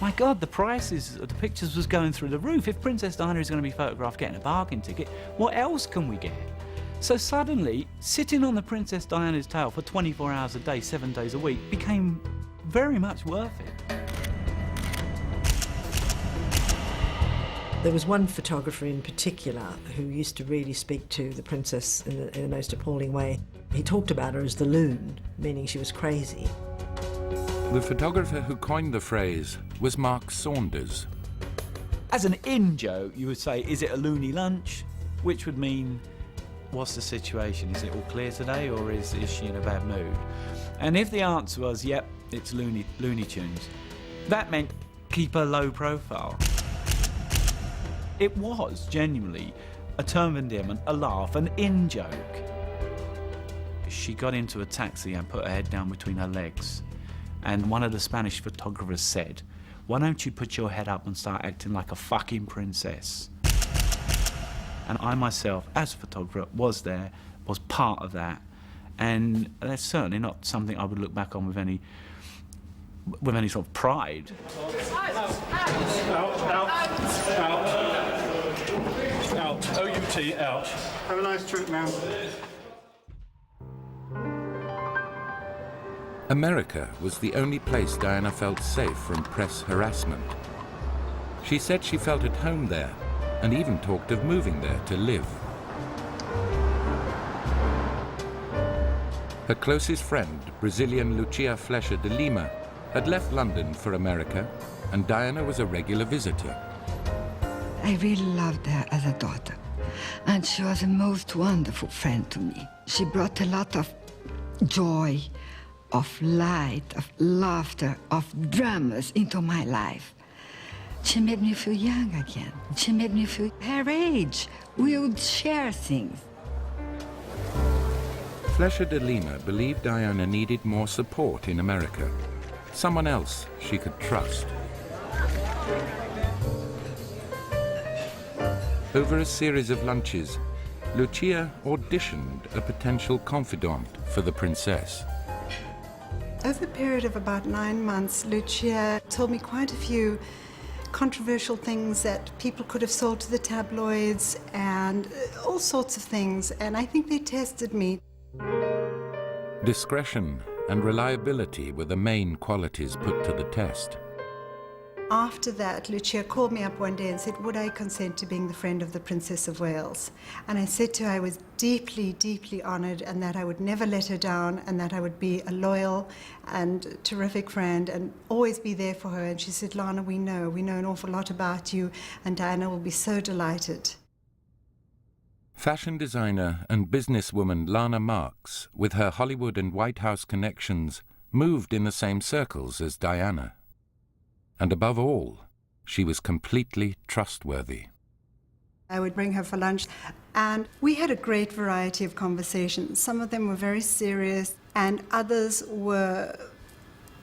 My God, the prices of the pictures was going through the roof. If Princess Diana is going to be photographed getting a bargain ticket, what else can we get? So suddenly, sitting on the Princess Diana's tail for 24 hours a day, 7 days a week, became very much worth it. There was one photographer in particular who used to really speak to the princess in the most appalling way. He talked about her as the loon, meaning she was crazy. The photographer who coined the phrase was Mark Saunders. As an in-joke, you would say, is it a loony lunch? Which would mean, what's the situation? Is it all clear today, or is she in a bad mood? And if the answer was, yep, it's Looney Tunes, that meant keep a low profile. It was genuinely a term of endearment, a laugh, an in-joke. She got into a taxi and put her head down between her legs. And one of the Spanish photographers said, why don't you put your head up and start acting like a fucking princess? And I myself, as a photographer, was there, was part of that. And that's certainly not something I would look back on with any sort of pride. Out. O-U-T, out. Have a nice trip, man. America was the only place Diana felt safe from press harassment. She said she felt at home there, and even talked of moving there to live. Her closest friend, Brazilian Lucia Flecha de Lima, had left London for America, and Diana was a regular visitor. I really loved her as a daughter, and she was a most wonderful friend to me. She brought a lot of joy, of light, of laughter, of dramas into my life. She made me feel young again. She made me feel her age. We would share things. Flecha de Lima believed Diana needed more support in America, someone else she could trust. Over a series of lunches, Lucia auditioned a potential confidant for the princess. Over a period of about 9 months, Lucia told me quite a few controversial things that people could have sold to the tabloids and all sorts of things, and I think they tested me. Discretion and reliability were the main qualities put to the test. After that, Lucia called me up one day and said, would I consent to being the friend of the Princess of Wales? And I said to her I was deeply, deeply honoured, and that I would never let her down, and that I would be a loyal and terrific friend and always be there for her. And she said, Lana, we know an awful lot about you, and Diana will be so delighted. Fashion designer and businesswoman Lana Marks, with her Hollywood and White House connections, moved in the same circles as Diana. And above all, she was completely trustworthy. I would bring her for lunch, and we had a great variety of conversations. Some of them were very serious, and others were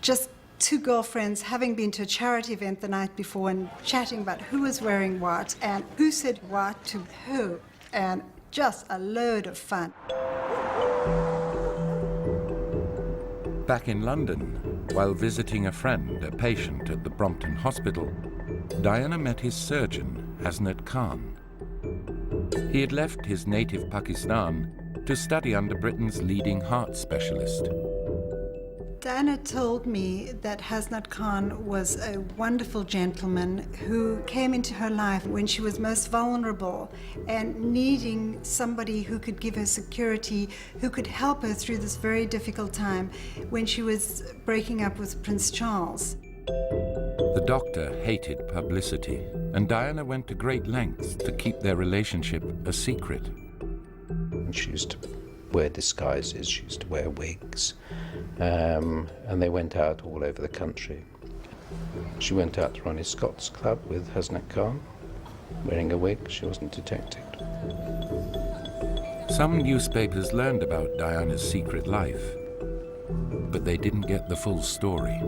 just two girlfriends having been to a charity event the night before and chatting about who was wearing what and who said what to who, and just a load of fun. Back in London, while visiting a friend, a patient at the Brompton Hospital, Diana met his surgeon, Hasnat Khan. He had left his native Pakistan to study under Britain's leading heart specialist. Diana told me that Hasnat Khan was a wonderful gentleman who came into her life when she was most vulnerable and needing somebody who could give her security, who could help her through this very difficult time when she was breaking up with Prince Charles. The doctor hated publicity, and Diana went to great lengths to keep their relationship a secret. She used to wear disguises, she used to wear wigs, and they went out all over the country. She went out to Ronnie Scott's club with Hasnat Khan, wearing a wig. She wasn't detected. Some newspapers learned about Diana's secret life, but they didn't get the full story.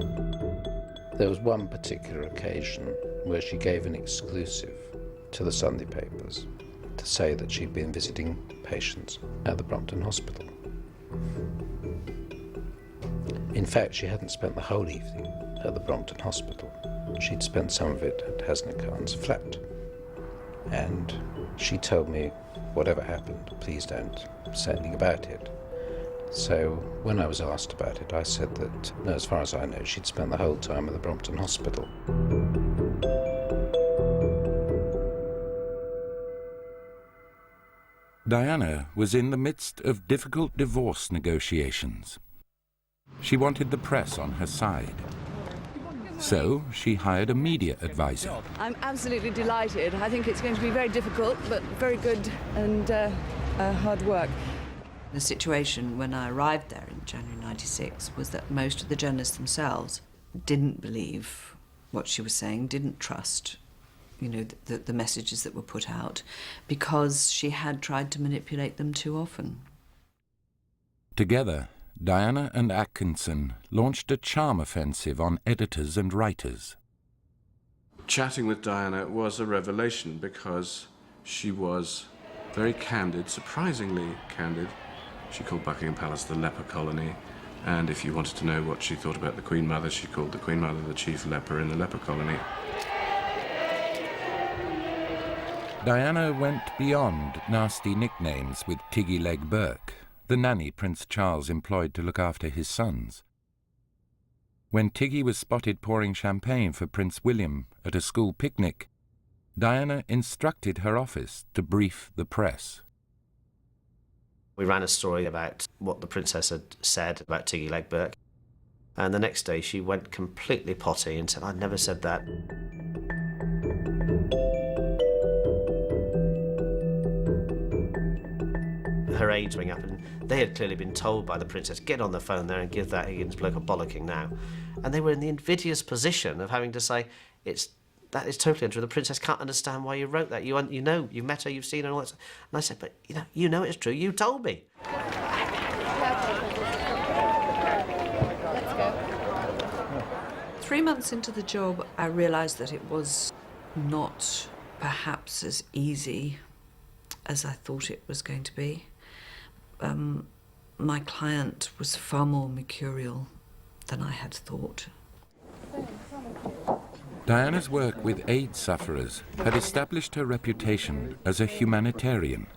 There was one particular occasion where she gave an exclusive to the Sunday papers to say that she'd been visiting patients at the Brompton Hospital. In fact, she hadn't spent the whole evening at the Brompton Hospital. She'd spent some of it at Hesner Khan's flat. And she told me, whatever happened, please don't say anything about it. So when I was asked about it, I said that, no, as far as I know, she'd spent the whole time at the Brompton Hospital. Diana was in the midst of difficult divorce negotiations. She wanted the press on her side. So she hired a media advisor. I'm absolutely delighted. I think it's going to be very difficult, but very good and hard work. The situation when I arrived there in January '96 was that most of the journalists themselves didn't believe what she was saying, didn't trust, you know, the messages that were put out, because she had tried to manipulate them too often. Together, Diana and Atkinson launched a charm offensive on editors and writers. Chatting with Diana was a revelation because she was very candid, surprisingly candid. She called Buckingham Palace the leper colony, and if you wanted to know what she thought about the Queen Mother, she called the Queen Mother the chief leper in the leper colony. Diana went beyond nasty nicknames with Tiggy Leg Burke, the nanny Prince Charles employed to look after his sons. When Tiggy was spotted pouring champagne for Prince William at a school picnic, Diana instructed her office to brief the press. We ran a story about what the princess had said about Tiggy Leg Burke, and the next day she went completely potty and said, "I'd never said that." Her aides rang up, and they had clearly been told by the princess, "Get on the phone there and give that Higgins bloke a bollocking now." And they were in the invidious position of having to say, that is totally untrue. The princess can't understand why you wrote that. You know, you've met her, you've seen her, and all that stuff. And I said, but you know it's true. You told me. Let's go. 3 months into the job, I realised that it was not perhaps as easy as I thought it was going to be. My client was far more mercurial than I had thought. Diana's work with AIDS sufferers had established her reputation as a humanitarian.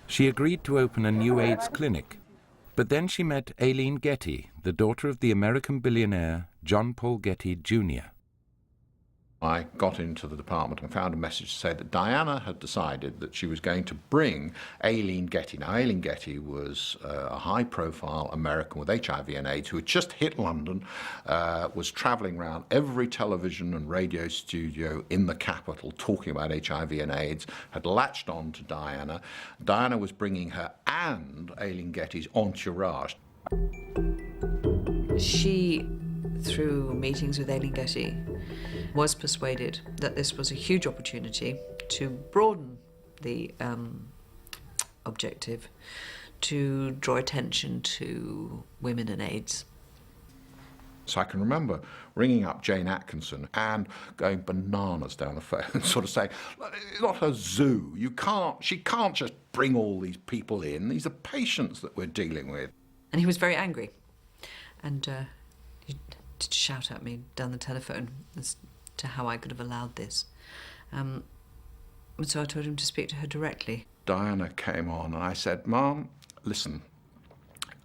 She agreed to open a new AIDS clinic, but then she met Aileen Getty, the daughter of the American billionaire John Paul Getty Jr. I got into the department and found a message to say that Diana had decided that she was going to bring Aileen Getty. Now, Aileen Getty was a high-profile American with HIV and AIDS who had just hit London, was travelling around every television and radio studio in the capital talking about HIV and AIDS, had latched on to Diana. Diana was bringing her and Aileen Getty's entourage. She, through meetings with Aileen Getty, was persuaded that this was a huge opportunity to broaden the objective, to draw attention to women and AIDS. So I can remember ringing up Jane Atkinson and going bananas down the phone, sort of saying, "It's not a zoo. She can't just bring all these people in. These are patients that we're dealing with." And he was very angry, and he did shout at me down the telephone as to how I could have allowed this. And so I told him to speak to her directly. Diana came on and I said, "Ma'am, listen,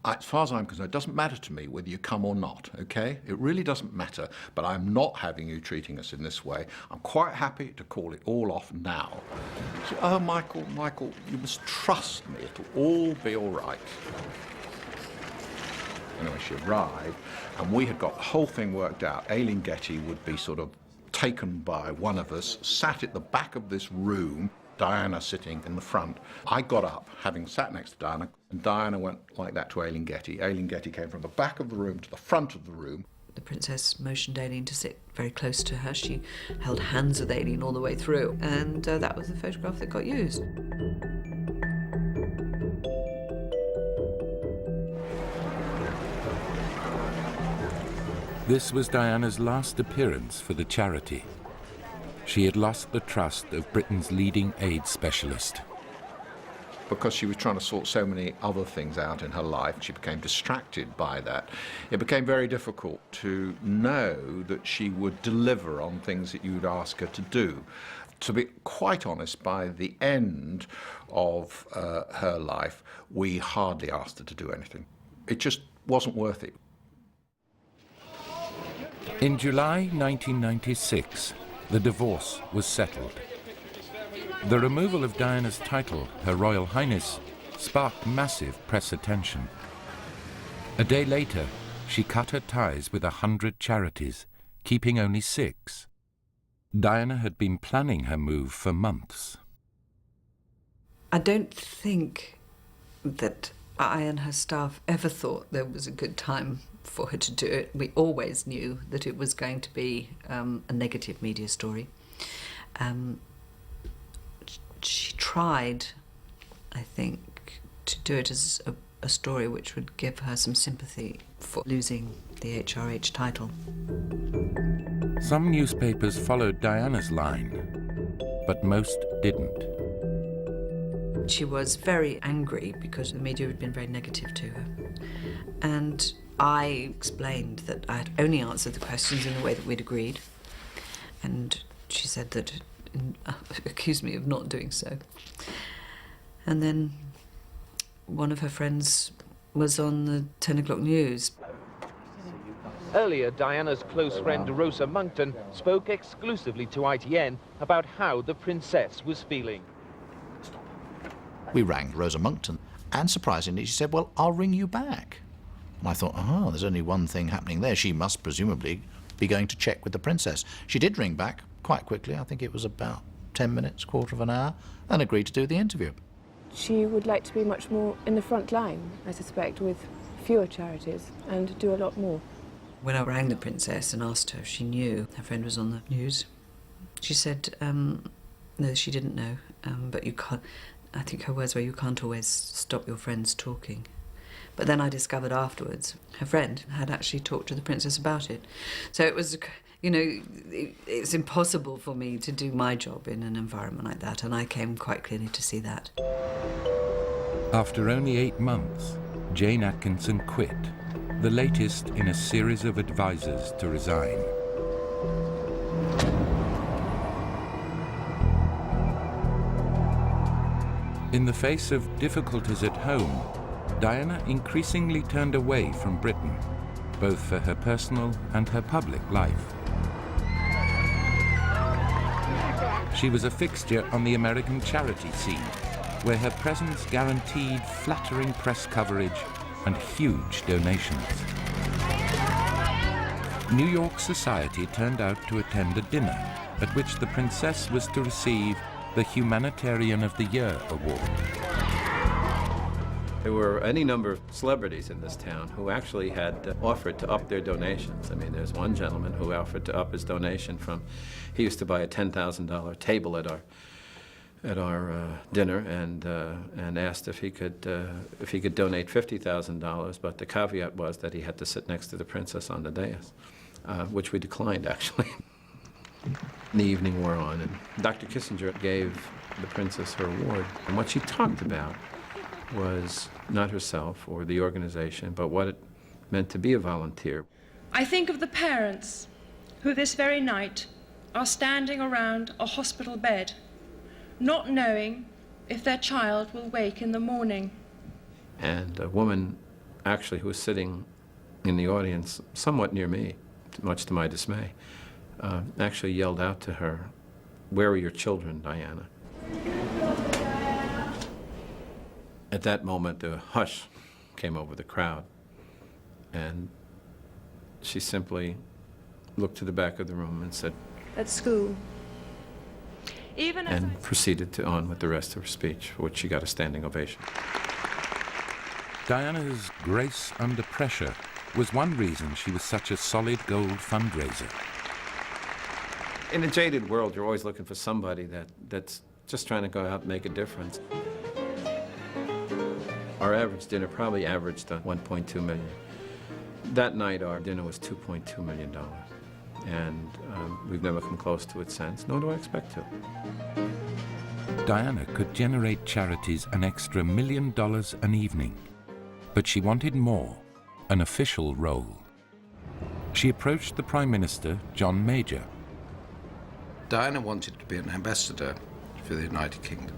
as far as I'm concerned, it doesn't matter to me whether you come or not, okay? It really doesn't matter, but I'm not having you treating us in this way. I'm quite happy to call it all off now." She said, "Oh, Michael, you must trust me. It'll all be all right." Anyway, she arrived, and we had got the whole thing worked out. Aileen Getty would be sort of taken by one of us, sat at the back of this room, Diana sitting in the front. I got up, having sat next to Diana, and Diana went like that to Aileen Getty. Aileen Getty came from the back of the room to the front of the room. The princess motioned Aileen to sit very close to her. She held hands with Aileen all the way through, and that was the photograph that got used. This was Diana's last appearance for the charity. She had lost the trust of Britain's leading AIDS specialist. because she was trying to sort so many other things out in her life. She became distracted by that. It became very difficult to know that she would deliver on things that you would ask her to do. To be quite honest, by the end of her life, we hardly asked her to do anything. It just wasn't worth it. In July 1996, the divorce was settled. The removal of Diana's title, Her Royal Highness, sparked massive press attention. A day later, she cut her ties with 100 charities, keeping only 6. Diana had been planning her move for months. I don't think that I and her staff ever thought there was a good time for her to do it. We always knew that it was going to be a negative media story. She tried, I think, to do it as a story which would give her some sympathy for losing the HRH title. Some newspapers followed Diana's line, but most didn't. She was very angry because the media had been very negative to her. And I explained that I had only answered the questions in the way that we'd agreed. And she said that, accused me of not doing so. And then one of her friends was on the 10 o'clock news. Earlier, Diana's close friend Rosa Monckton spoke exclusively to ITN about how the princess was feeling. We rang Rosa Monckton, and surprisingly she said, well, I'll ring you back. And I thought, oh, there's only one thing happening there. She must presumably be going to check with the princess. She did ring back quite quickly. I think it was about 10 minutes, quarter of an hour, and agreed to do the interview. She would like to be much more in the front line, I suspect, with fewer charities, and do a lot more. When I rang the princess and asked her if she knew her friend was on the news, she said, no, she didn't know, but you can't, I think her words were, you can't always stop your friends talking. But then I discovered afterwards, her friend had actually talked to the princess about it. So it was, you know, it's impossible for me to do my job in an environment like that, and I came quite clearly to see that. After only 8 months, Jane Atkinson quit, the latest in a series of advisors to resign. In the face of difficulties at home, Diana increasingly turned away from Britain, both for her personal and her public life. She was a fixture on the American charity scene, where her presence guaranteed flattering press coverage and huge donations. New York society turned out to attend a dinner at which the princess was to receive the Humanitarian of the Year award. There were any number of celebrities in this town who actually had offered to up their donations. I mean, there's one gentleman who offered to up his donation from, he used to buy a $10,000 table at our dinner, and asked if he could donate $50,000, but the caveat was that he had to sit next to the princess on the dais, which we declined, actually. The evening wore on, and Dr. Kissinger gave the princess her award, and what she talked about was not herself or the organization, but what it meant to be a volunteer. I think of the parents who this very night are standing around a hospital bed, not knowing if their child will wake in the morning. And a woman actually who was sitting in the audience somewhat near me, much to my dismay, actually yelled out to her, "Where are your children, Diana?" At that moment, a hush came over the crowd, and she simply looked to the back of the room and said, At school. And proceeded on with the rest of her speech, for which she got a standing ovation. Diana's grace under pressure was one reason she was such a solid gold fundraiser. In a jaded world, you're always looking for somebody that's just trying to go out and make a difference. Our average dinner probably averaged $1.2 million. That night, our dinner was $2.2 million. And we've never come close to it since, nor do I expect to. Diana could generate charities an extra $1 million an evening. But she wanted more, an official role. She approached the Prime Minister, John Major. Diana wanted to be an ambassador for the United Kingdom.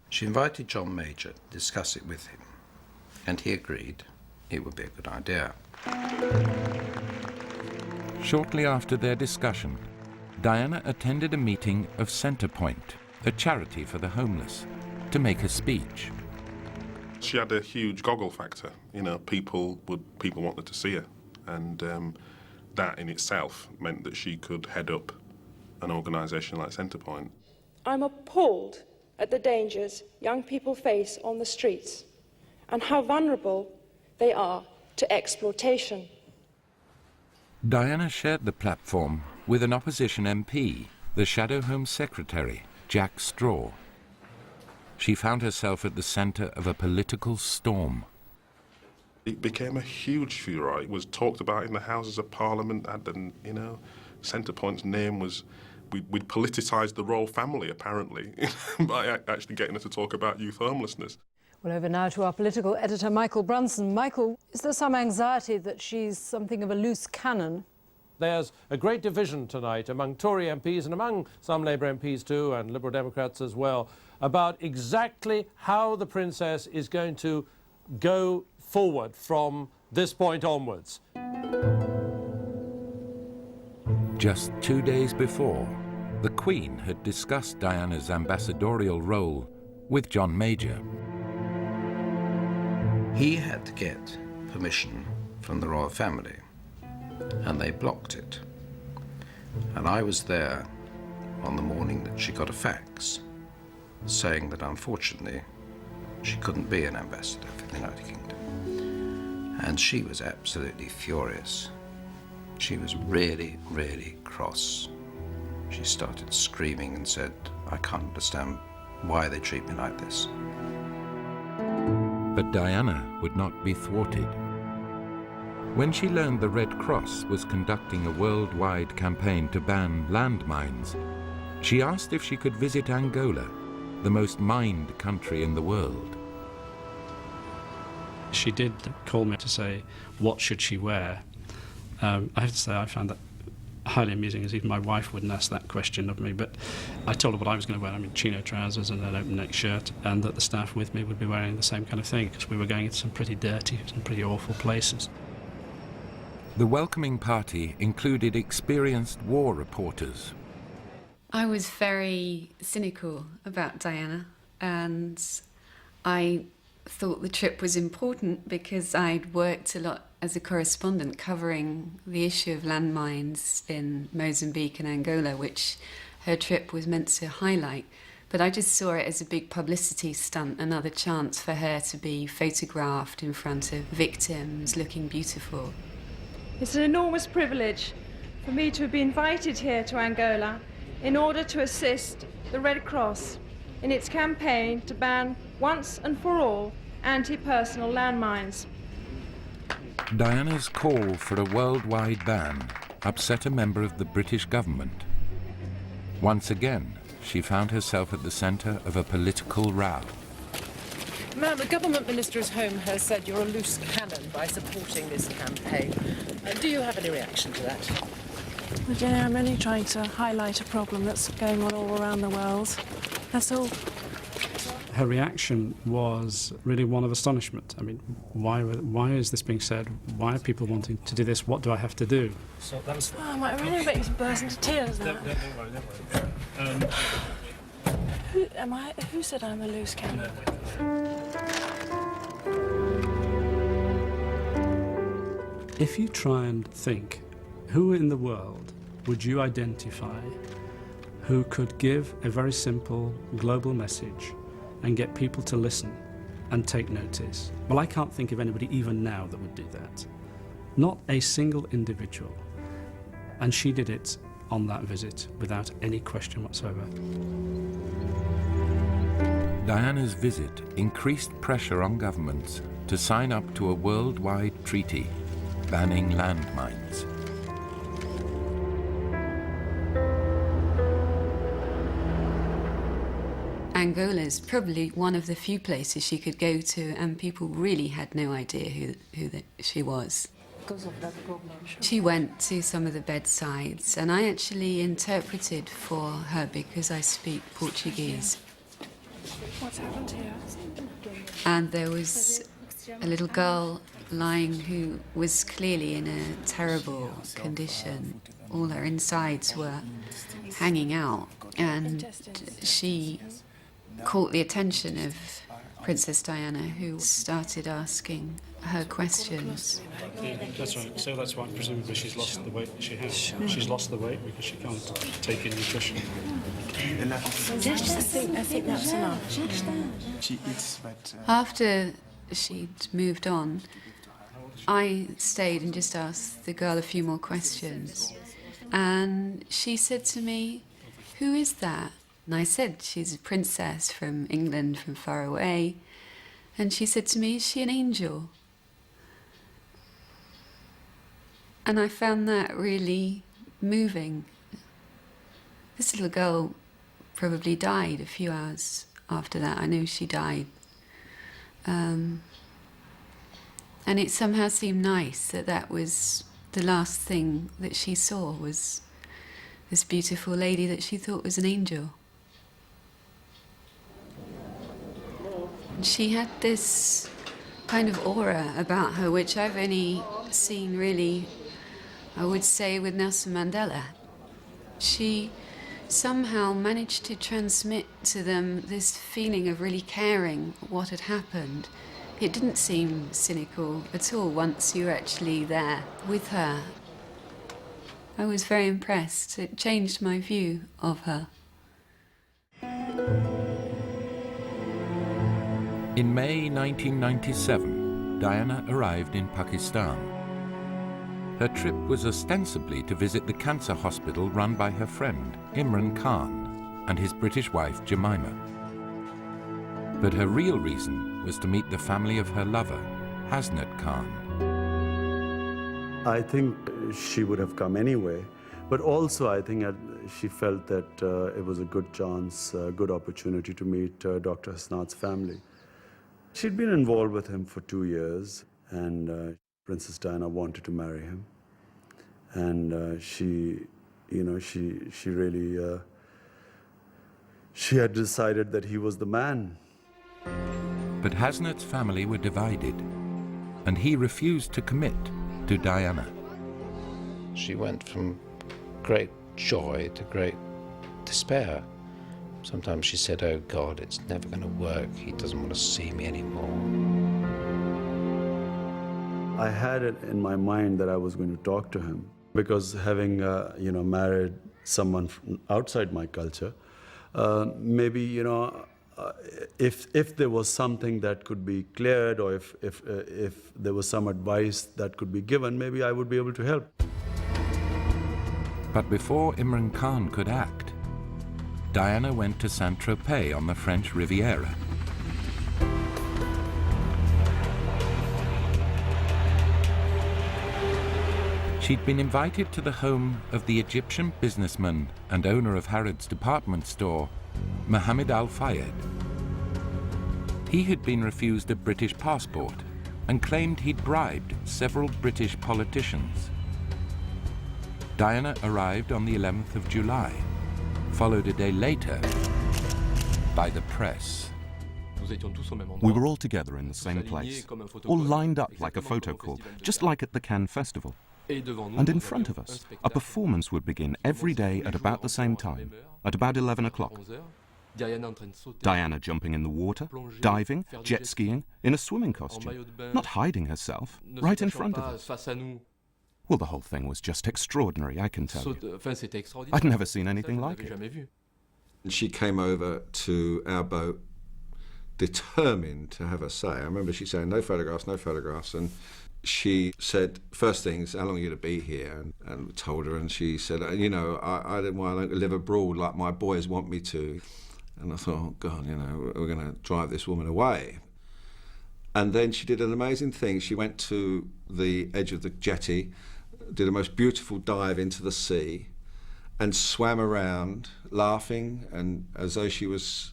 She invited John Major to discuss it with him, and he agreed it would be a good idea. Shortly after their discussion, Diana attended a meeting of Centrepoint, a charity for the homeless, to make a speech. She had a huge goggle factor. You know, people wanted to see her, and that in itself meant that she could head up an organisation like Centrepoint. I'm appalled at the dangers young people face on the streets and how vulnerable they are to exploitation. Diana shared the platform with an opposition MP, the Shadow Home Secretary, Jack Straw. She found herself at the centre of a political storm. It became a huge furore. It was talked about in the Houses of Parliament, and, you know, Centrepoint's name was... We'd politicised the royal family, apparently, by actually getting her to talk about youth homelessness. Well, over now to our political editor, Michael Brunson. Michael, is there some anxiety that she's something of a loose cannon? There's a great division tonight among Tory MPs and among some Labour MPs too, and Liberal Democrats as well, about exactly how the Princess is going to go forward from this point onwards. Just 2 days before, the Queen had discussed Diana's ambassadorial role with John Major. He had to get permission from the royal family, and they blocked it. And I was there on the morning that she got a fax saying that unfortunately she couldn't be an ambassador for the United Kingdom. And she was absolutely furious. She was really, really cross. She started screaming and said, "I can't understand why they treat me like this." But Diana would not be thwarted. When she learned the Red Cross was conducting a worldwide campaign to ban landmines, she asked if she could visit Angola, the most mined country in the world. She did call me to say, what should she wear? I have to say I found that highly amusing, as even my wife wouldn't ask that question of me, but I told her what I was going to wear. I mean, chino trousers and an open neck shirt, and that the staff with me would be wearing the same kind of thing, because we were going into some pretty dirty, some pretty awful places. The welcoming party included experienced war reporters. I was very cynical about Diana, and I thought the trip was important because I'd worked a lot as a correspondent covering the issue of landmines in Mozambique and Angola, which her trip was meant to highlight. But I just saw it as a big publicity stunt, another chance for her to be photographed in front of victims looking beautiful. It's an enormous privilege for me to be invited here to Angola in order to assist the Red Cross in its campaign to ban once and for all anti-personal landmines. Diana's call for a worldwide ban upset a member of the British government. Once again, she found herself at the centre of a political row. Ma'am, the government minister's home has said you're a loose cannon by supporting this campaign. Do you have any reaction to that? Well, Jenny, I'm only trying to highlight a problem that's going on all around the world. That's all. Her reaction was really one of astonishment. I mean, why is this being said? Why are people wanting to do this? What do I have to do? So that was... Oh, I might really make you burst into tears now. Don't worry. Who said I'm a loose cannon? If you try and think, who in the world would you identify who could give a very simple global message and get people to listen and take notice? Well, I can't think of anybody even now that would do that. Not a single individual. And she did it on that visit without any question whatsoever. Diana's visit increased pressure on governments to sign up to a worldwide treaty banning landmines. Angola's probably one of the few places she could go to, and people really had no idea who she was. She went to some of the bedsides, and I actually interpreted for her because I speak Portuguese. What's happened here? And there was a little girl lying who was clearly in a terrible condition. All her insides were hanging out, and she caught the attention of Princess Diana, who started asking her questions. Yeah, that's right. So that's why presumably she's lost the weight that she has. She's lost the weight because she can't take in nutrition. I think that's enough. She eats, but... After she'd moved on, I stayed and just asked the girl a few more questions. And she said to me, "Who is that?" And I said, "She's a princess from England, from far away." And she said to me, "Is she an angel?" And I found that really moving. This little girl probably died a few hours after that. I know she died. And it somehow seemed nice that that was the last thing that she saw, was this beautiful lady that she thought was an angel. She had this kind of aura about her, which I've only seen really, I would say, with Nelson Mandela. She somehow managed to transmit to them this feeling of really caring what had happened. It didn't seem cynical at all once you were actually there with her. I was very impressed. It changed my view of her. In May 1997, Diana arrived in Pakistan. Her trip was ostensibly to visit the cancer hospital run by her friend, Imran Khan, and his British wife, Jemima. But her real reason was to meet the family of her lover, Hasnat Khan. I think she would have come anyway, but also I think she felt that it was a good chance, a good opportunity to meet Dr. Hasnat's family. She'd been involved with him for 2 years, and Princess Diana wanted to marry him. And she really, she had decided that he was the man. But Hasnat's family were divided, and he refused to commit to Diana. She went from great joy to great despair. Sometimes she said, "Oh God, it's never going to work. He doesn't want to see me anymore." I had it in my mind that I was going to talk to him, because having married someone from outside my culture, maybe if there was something that could be cleared, or if there was some advice that could be given, maybe I would be able to help. But before Imran Khan could act, Diana went to Saint-Tropez on the French Riviera. She'd been invited to the home of the Egyptian businessman and owner of Harrods department store, Mohammed Al-Fayed. He had been refused a British passport and claimed he'd bribed several British politicians. Diana arrived on the 11th of July, followed a day later by the press. We were all together in the same place, all lined up like a photo call, just like at the Cannes Festival. And in front of us, a performance would begin every day at about the same time, at about 11 o'clock. Diana jumping in the water, diving, jet skiing, in a swimming costume, not hiding herself, right in front of us. Well, the whole thing was just extraordinary, I can tell you. I'd never seen anything like it. She came over to our boat determined to have a say. I remember she saying, "No photographs, no photographs." And she said, first things, "How long are you going to be here?" And told her, and she said, I don't want to live abroad like my boys want me to. And I thought, oh God, we're going to drive this woman away. And then she did an amazing thing. She went to the edge of the jetty, did a most beautiful dive into the sea, and swam around, laughing, and as though she was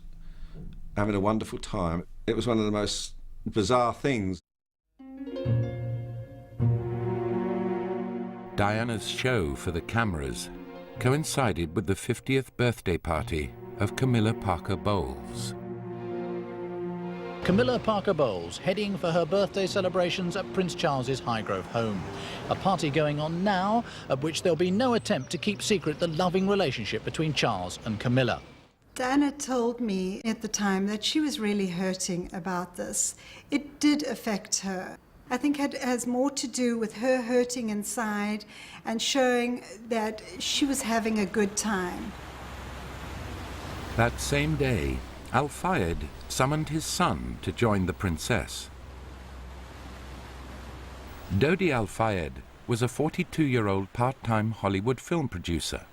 having a wonderful time. It was one of the most bizarre things. Diana's show for the cameras coincided with the 50th birthday party of Camilla Parker Bowles. Camilla Parker Bowles heading for her birthday celebrations at Prince Charles's Highgrove home. A party going on now at which there'll be no attempt to keep secret the loving relationship between Charles and Camilla. Diana told me at the time that she was really hurting about this. It did affect her. I think it has more to do with her hurting inside and showing that she was having a good time. That same day, Al-Fayed summoned his son to join the princess. Dodi Al-Fayed was a 42-year-old part-time Hollywood film producer.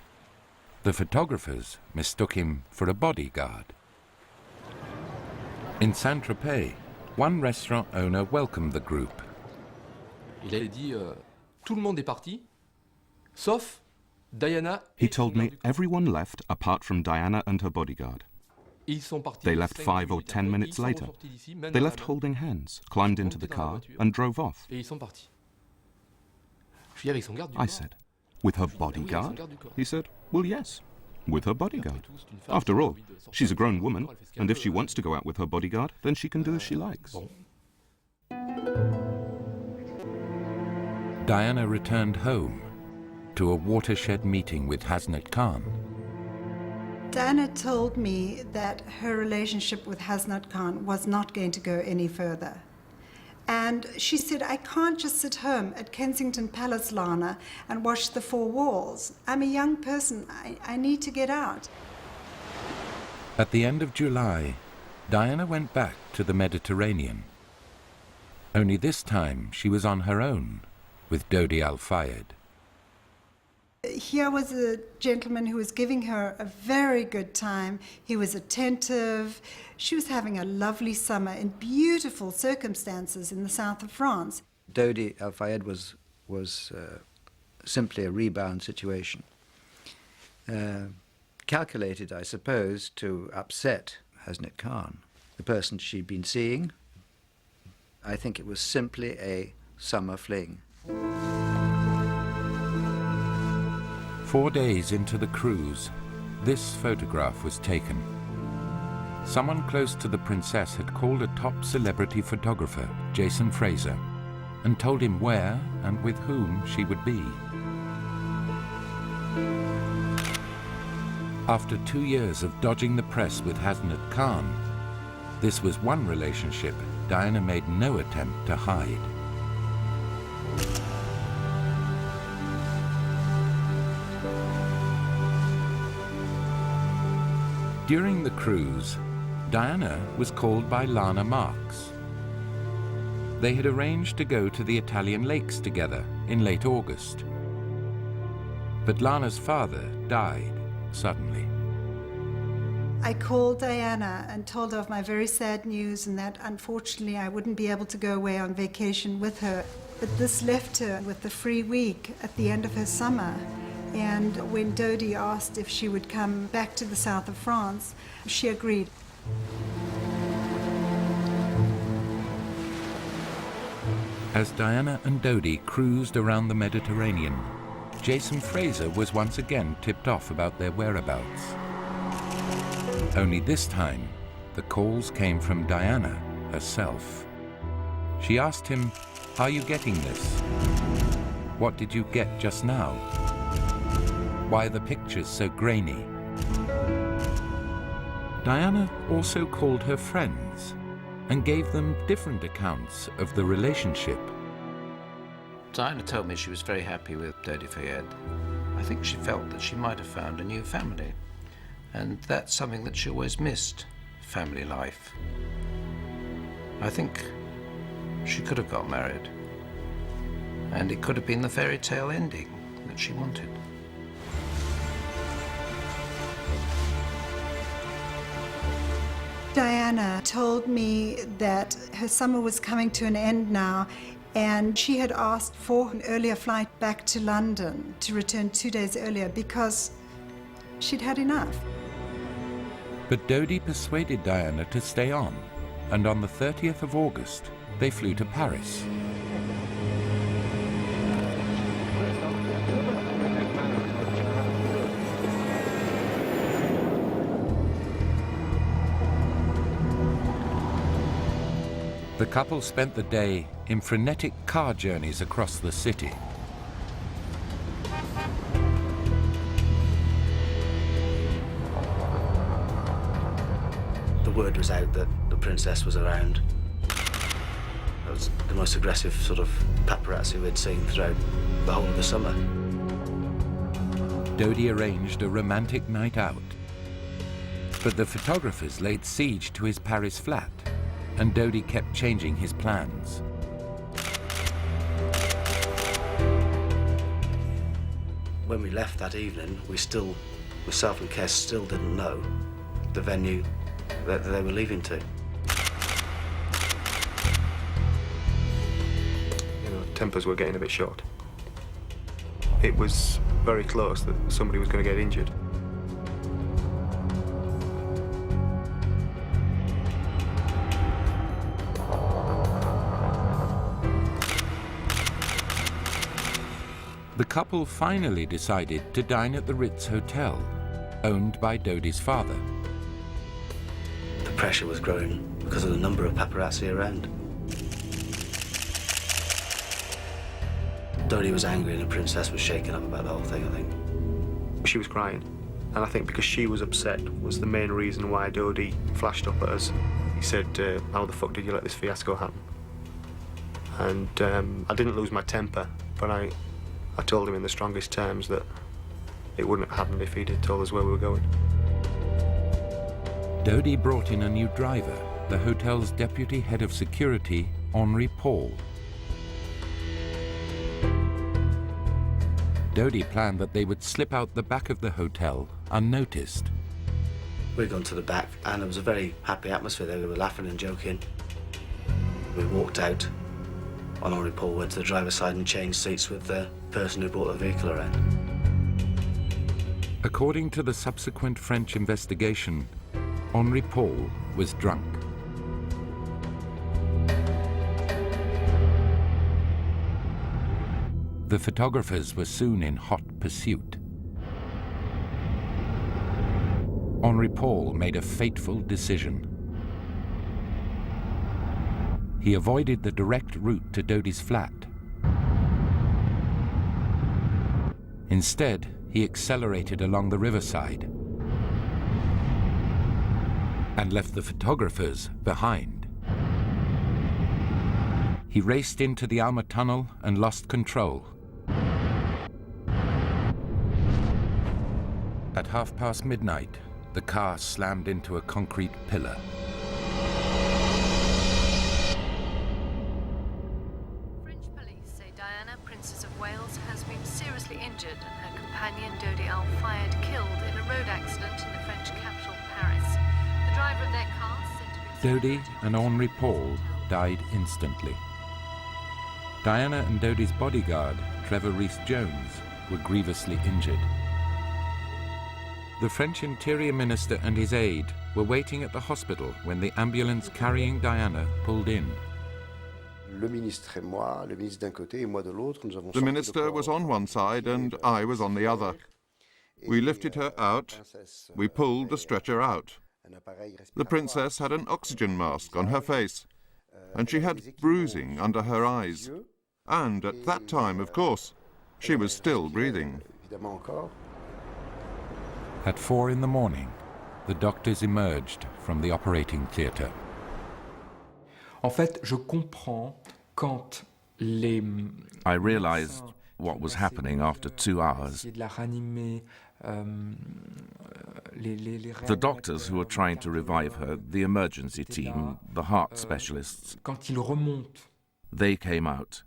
The photographers mistook him for a bodyguard. In Saint-Tropez, one restaurant owner welcomed the group. Il a dit tout le monde est parti, sauf Diana. He told me everyone left apart from Diana and her bodyguard. They left 5 or 10 minutes later. They left holding hands, climbed into the car and drove off. I said, with her bodyguard? He said, well, yes, with her bodyguard. After all, she's a grown woman, and if she wants to go out with her bodyguard, then she can do as she likes. Diana returned home to a watershed meeting with Hasnat Khan. Diana told me that her relationship with Hasnat Khan was not going to go any further. And she said, I can't just sit home at Kensington Palace, Lana, and watch the four walls. I'm a young person. I need to get out. At the end of July, Diana went back to the Mediterranean. Only this time she was on her own with Dodi Al-Fayed. Here was a gentleman who was giving her a very good time. He was attentive. She was having a lovely summer in beautiful circumstances in the south of France. Dodi Al-Fayed was simply a rebound situation. Calculated, I suppose, to upset Hasnat Khan, the person she'd been seeing. I think it was simply a summer fling. 4 days into the cruise, this photograph was taken. Someone close to the princess had called a top celebrity photographer, Jason Fraser, and told him where and with whom she would be. After 2 years of dodging the press with Hasnat Khan, this was one relationship Diana made no attempt to hide. During the cruise, Diana was called by Lana Marks. They had arranged to go to the Italian lakes together in late August. But Lana's father died suddenly. I called Diana and told her of my very sad news and that unfortunately I wouldn't be able to go away on vacation with her. But this left her with the free week at the end of her summer. And when Dodi asked if she would come back to the south of France, she agreed. As Diana and Dodi cruised around the Mediterranean, Jason Fraser was once again tipped off about their whereabouts. Only this time, the calls came from Diana herself. She asked him, "Are you getting this? What did you get just now? Why are the pictures so grainy?" Diana also called her friends and gave them different accounts of the relationship. Diana told me she was very happy with Dodi Fayed. I think she felt that she might have found a new family, and that's something that she always missed, family life. I think she could have got married, and it could have been the fairy tale ending that she wanted. Diana told me that her summer was coming to an end now, and she had asked for an earlier flight back to London to return 2 days earlier because she'd had enough. But Dodi persuaded Diana to stay on, and on the 30th of August, they flew to Paris. The couple spent the day in frenetic car journeys across the city. The word was out that the princess was around. That was the most aggressive sort of paparazzi we'd seen throughout the whole of the summer. Dodi arranged a romantic night out. But the photographers laid siege to his Paris flat, and Dodi kept changing his plans. When we left that evening, myself and Kes still didn't know the venue that they were leaving to. You know, tempers were getting a bit short. It was very close that somebody was going to get injured. The couple finally decided to dine at the Ritz Hotel, owned by Dodi's father. The pressure was growing because of the number of paparazzi around. Dodi was angry and the princess was shaken up about the whole thing, I think. She was crying, and I think because she was upset was the main reason why Dodi flashed up at us. He said, how the fuck did you let this fiasco happen? And I didn't lose my temper, but I told him in the strongest terms that it wouldn't have happened if he'd have told us where we were going. Dodi brought in a new driver, the hotel's deputy head of security, Henri Paul. Dodi planned that they would slip out the back of the hotel unnoticed. We'd gone to the back and there was a very happy atmosphere there. We were laughing and joking. We walked out on Henri Paul, went to the driver's side and changed seats with the person who brought the vehicle around. According to the subsequent French investigation, Henri Paul was drunk. The photographers were soon in hot pursuit. Henri Paul made a fateful decision. He avoided the direct route to Dodi's flat. Instead, he accelerated along the riverside and left the photographers behind. He raced into the Alma tunnel and lost control. At midnight, the car slammed into a concrete pillar. French police say Diana, Princess of Wales, has been seriously injured and her companion Dodi Al-Fayed killed in a road accident in the French capital, Paris. The driver of their car said to be... Dodi and Henri Paul died instantly. Diana and Dodi's bodyguard, Trevor Rhys-Jones, were grievously injured. The French Interior Minister and his aide were waiting at the hospital when the ambulance carrying Diana pulled in. The minister was on one side and I was on the other. We lifted her out. We pulled the stretcher out. The princess had an oxygen mask on her face, and she had bruising under her eyes. And at that time, of course, she was still breathing. At 4 in the morning, the doctors emerged from the operating theatre. En fait, je comprends quand les... I realized what was happening after 2 hours. The doctors who were trying to revive her, the emergency team, the heart specialists, they came out.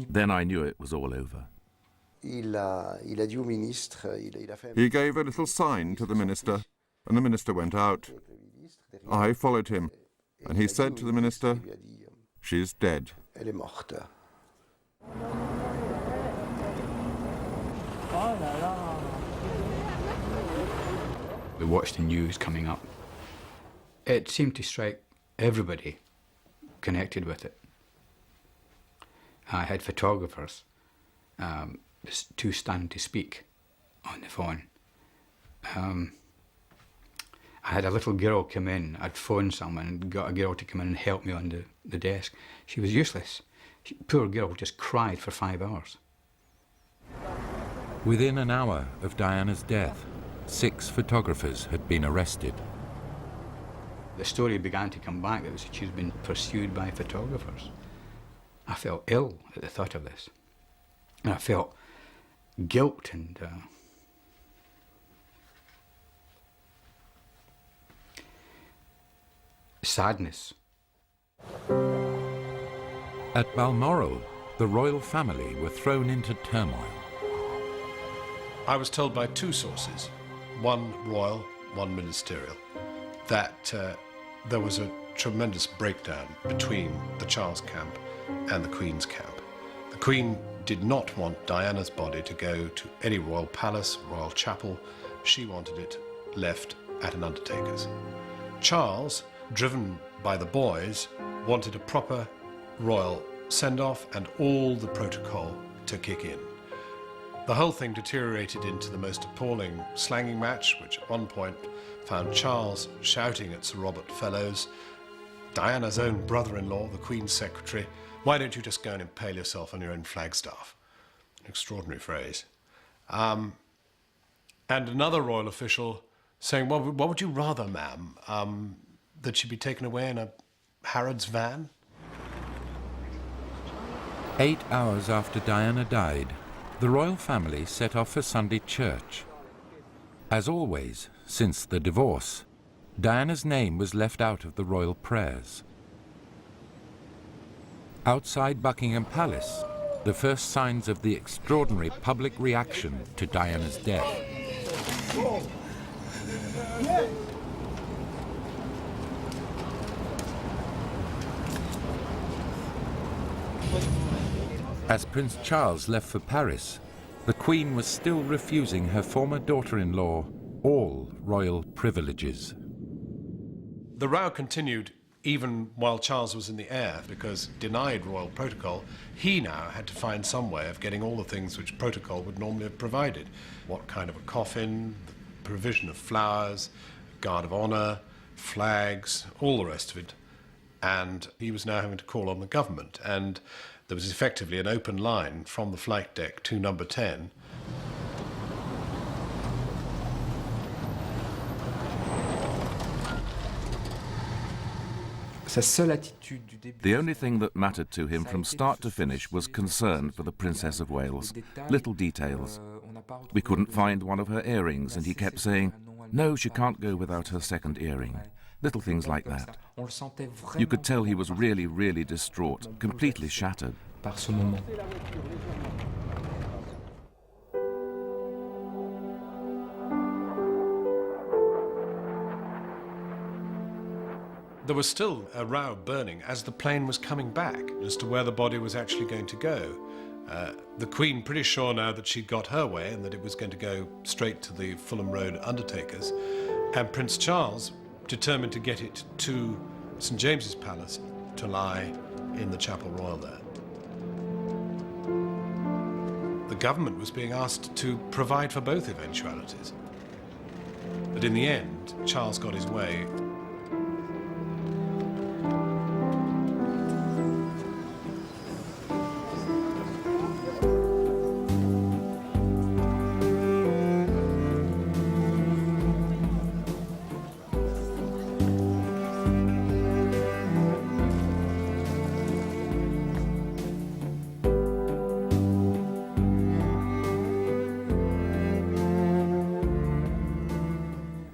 Then I knew it was all over. He gave a little sign to the minister, and the minister went out. I followed him, and he said to the minister, "She's dead." We watched the news coming up. It seemed to strike everybody connected with it. I had photographers too stunned to speak on the phone. I had a little girl come in. I'd phoned someone and got a girl to come in and help me on the desk. She was useless. Poor girl just cried for 5 hours. Within an hour of Diana's death, 6 photographers had been arrested. The story began to come back that she'd been pursued by photographers. I felt ill at the thought of this. And I felt guilt and sadness. At Balmoral, the royal family were thrown into turmoil. I was told by 2 sources, one royal, one ministerial, that there was a tremendous breakdown between the Charles camp and the Queen's camp. The Queen did not want Diana's body to go to any royal palace, royal chapel. She wanted it left at an undertaker's. Charles, driven by the boys, wanted a proper royal send-off and all the protocol to kick in. The whole thing deteriorated into the most appalling slanging match, which at one point found Charles shouting at Sir Robert Fellows, Diana's own brother-in-law, the Queen's secretary, "Why don't you just go and impale yourself on your own flagstaff?" An extraordinary phrase. And another royal official saying, well, what would you rather, ma'am, that she be taken away in a Harrods van? 8 hours after Diana died, the royal family set off for Sunday church. As always, since the divorce, Diana's name was left out of the royal prayers. Outside Buckingham Palace, the first signs of the extraordinary public reaction to Diana's death. As Prince Charles left for Paris, the Queen was still refusing her former daughter-in-law all royal privileges. The row continued even while Charles was in the air, because denied royal protocol, he now had to find some way of getting all the things which protocol would normally have provided. What kind of a coffin, the provision of flowers, guard of honor, flags, all the rest of it. And he was now having to call on the government, and there was effectively an open line from the flight deck to number 10. The only thing that mattered to him from start to finish was concern for the Princess of Wales. Little details. We couldn't find one of her earrings, and he kept saying, "No, she can't go without her second earring." Little things like that. You could tell he was really, really distraught, completely shattered. There was still a row burning as the plane was coming back as to where the body was actually going to go. The Queen pretty sure now that she'd got her way and that it was going to go straight to the Fulham Road undertakers, and Prince Charles determined to get it to St James's Palace to lie in the Chapel Royal there. The government was being asked to provide for both eventualities. But in the end, Charles got his way.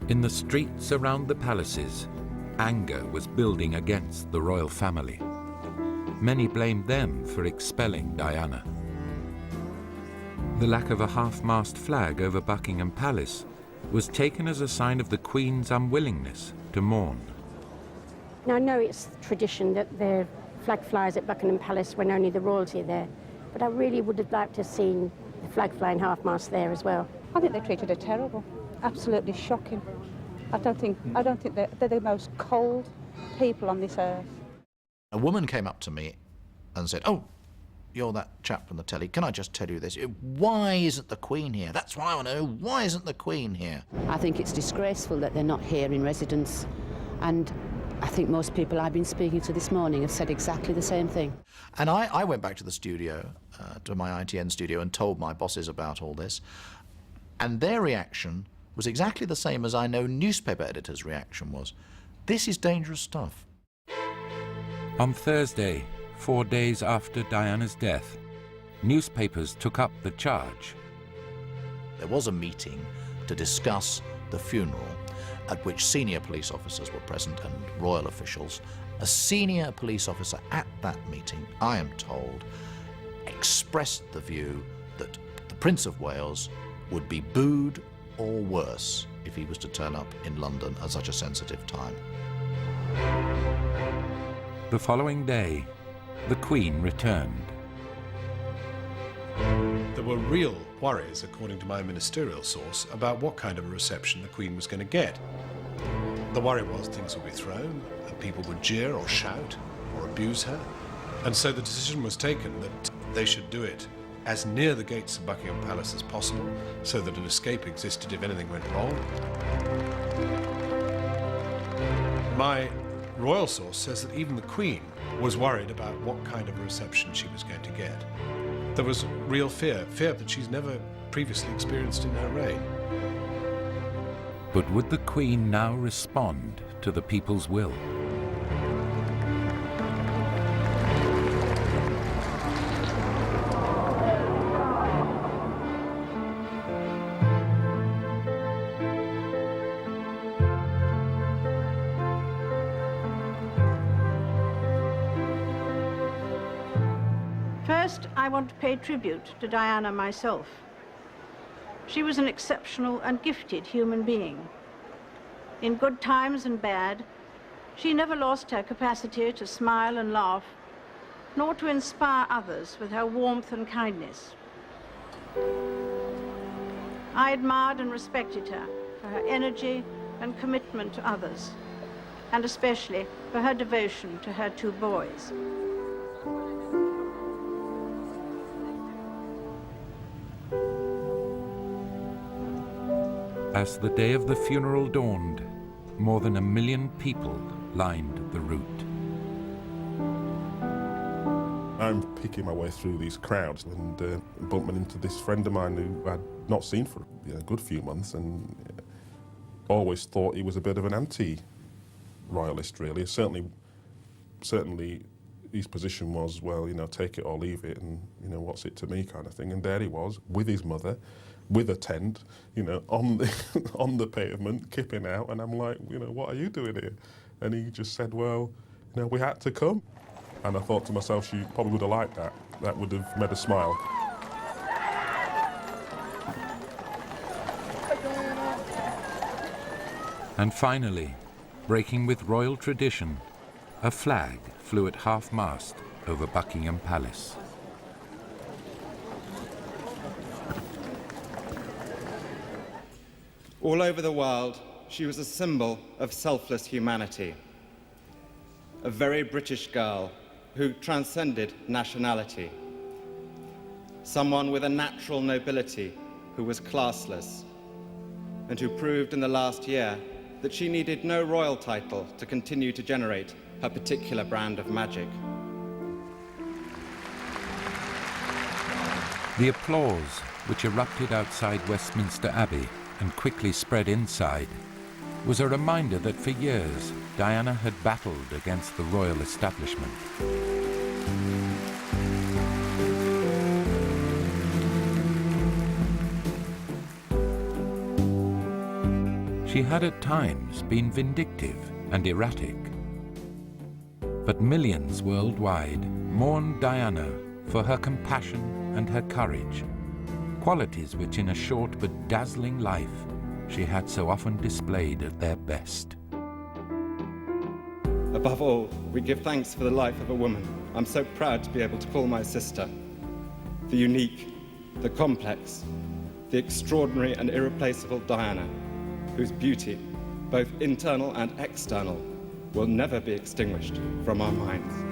In the streets around the palaces, anger was building against the royal family. Many blamed them for expelling Diana. The lack of a half-mast flag over Buckingham Palace was taken as a sign of the Queen's unwillingness to mourn. Now, I know it's tradition that the flag flies at Buckingham Palace when only the royalty are there, but I really would have liked to have seen the flag flying half-mast there as well. I think they treated her terrible. Absolutely shocking. I don't think they're the most cold people on this earth. A woman came up to me and said, "Oh, you're that chap from the telly. Can I just tell you this? Why isn't the Queen here? That's what I want to know. Why isn't the Queen here?" I think it's disgraceful that they're not here in residence, and I think most people I've been speaking to this morning have said exactly the same thing. And I went back to the studio, to my ITN studio, and told my bosses about all this, and their reaction was exactly the same as I know newspaper editors' reaction was. This is dangerous stuff. On Thursday, 4 days after Diana's death, newspapers took up the charge. There was a meeting to discuss the funeral at which senior police officers were present and royal officials. A senior police officer at that meeting, I am told, expressed the view that the Prince of Wales would be booed or worse if he was to turn up in London at such a sensitive time. The following day, the Queen returned. There were real worries, according to my ministerial source, about what kind of a reception the Queen was going to get. The worry was things would be thrown, and people would jeer or shout or abuse her. And so the decision was taken that they should do it as near the gates of Buckingham Palace as possible, so that an escape existed if anything went wrong. My royal source says that even the Queen was worried about what kind of a reception she was going to get. There was real fear that she's never previously experienced in her reign. But would the Queen now respond to the people's will? First, I want to pay tribute to Diana myself. She was an exceptional and gifted human being. In good times and bad, she never lost her capacity to smile and laugh, nor to inspire others with her warmth and kindness. I admired and respected her for her energy and commitment to others, and especially for her devotion to her 2 boys. As the day of the funeral dawned, more than 1 million people lined the route. I'm picking my way through these crowds and bumping into this friend of mine who I'd not seen for a good few months, and always thought he was a bit of an anti-royalist, really. Certainly his position was, well, you know, take it or leave it, and, you know, what's it to me kind of thing. And there he was, with his mother, with a tent, you know, on the pavement, kipping out, and I'm like, you know, what are you doing here? And he just said, well, you know, we had to come. And I thought to myself, she probably would have liked that. That would have made her smile. And finally, breaking with royal tradition, a flag flew at half-mast over Buckingham Palace. All over the world, she was a symbol of selfless humanity. A very British girl who transcended nationality. Someone with a natural nobility who was classless, and who proved in the last year that she needed no royal title to continue to generate her particular brand of magic. The applause, which erupted outside Westminster Abbey and quickly spread inside, was a reminder that for years Diana had battled against the royal establishment. She had at times been vindictive and erratic, but millions worldwide mourned Diana for her compassion and her courage, qualities which in a short but dazzling life she had so often displayed at their best. Above all, we give thanks for the life of a woman I'm so proud to be able to call my sister. The unique, the complex, the extraordinary and irreplaceable Diana, whose beauty both internal and external, will never be extinguished from our minds.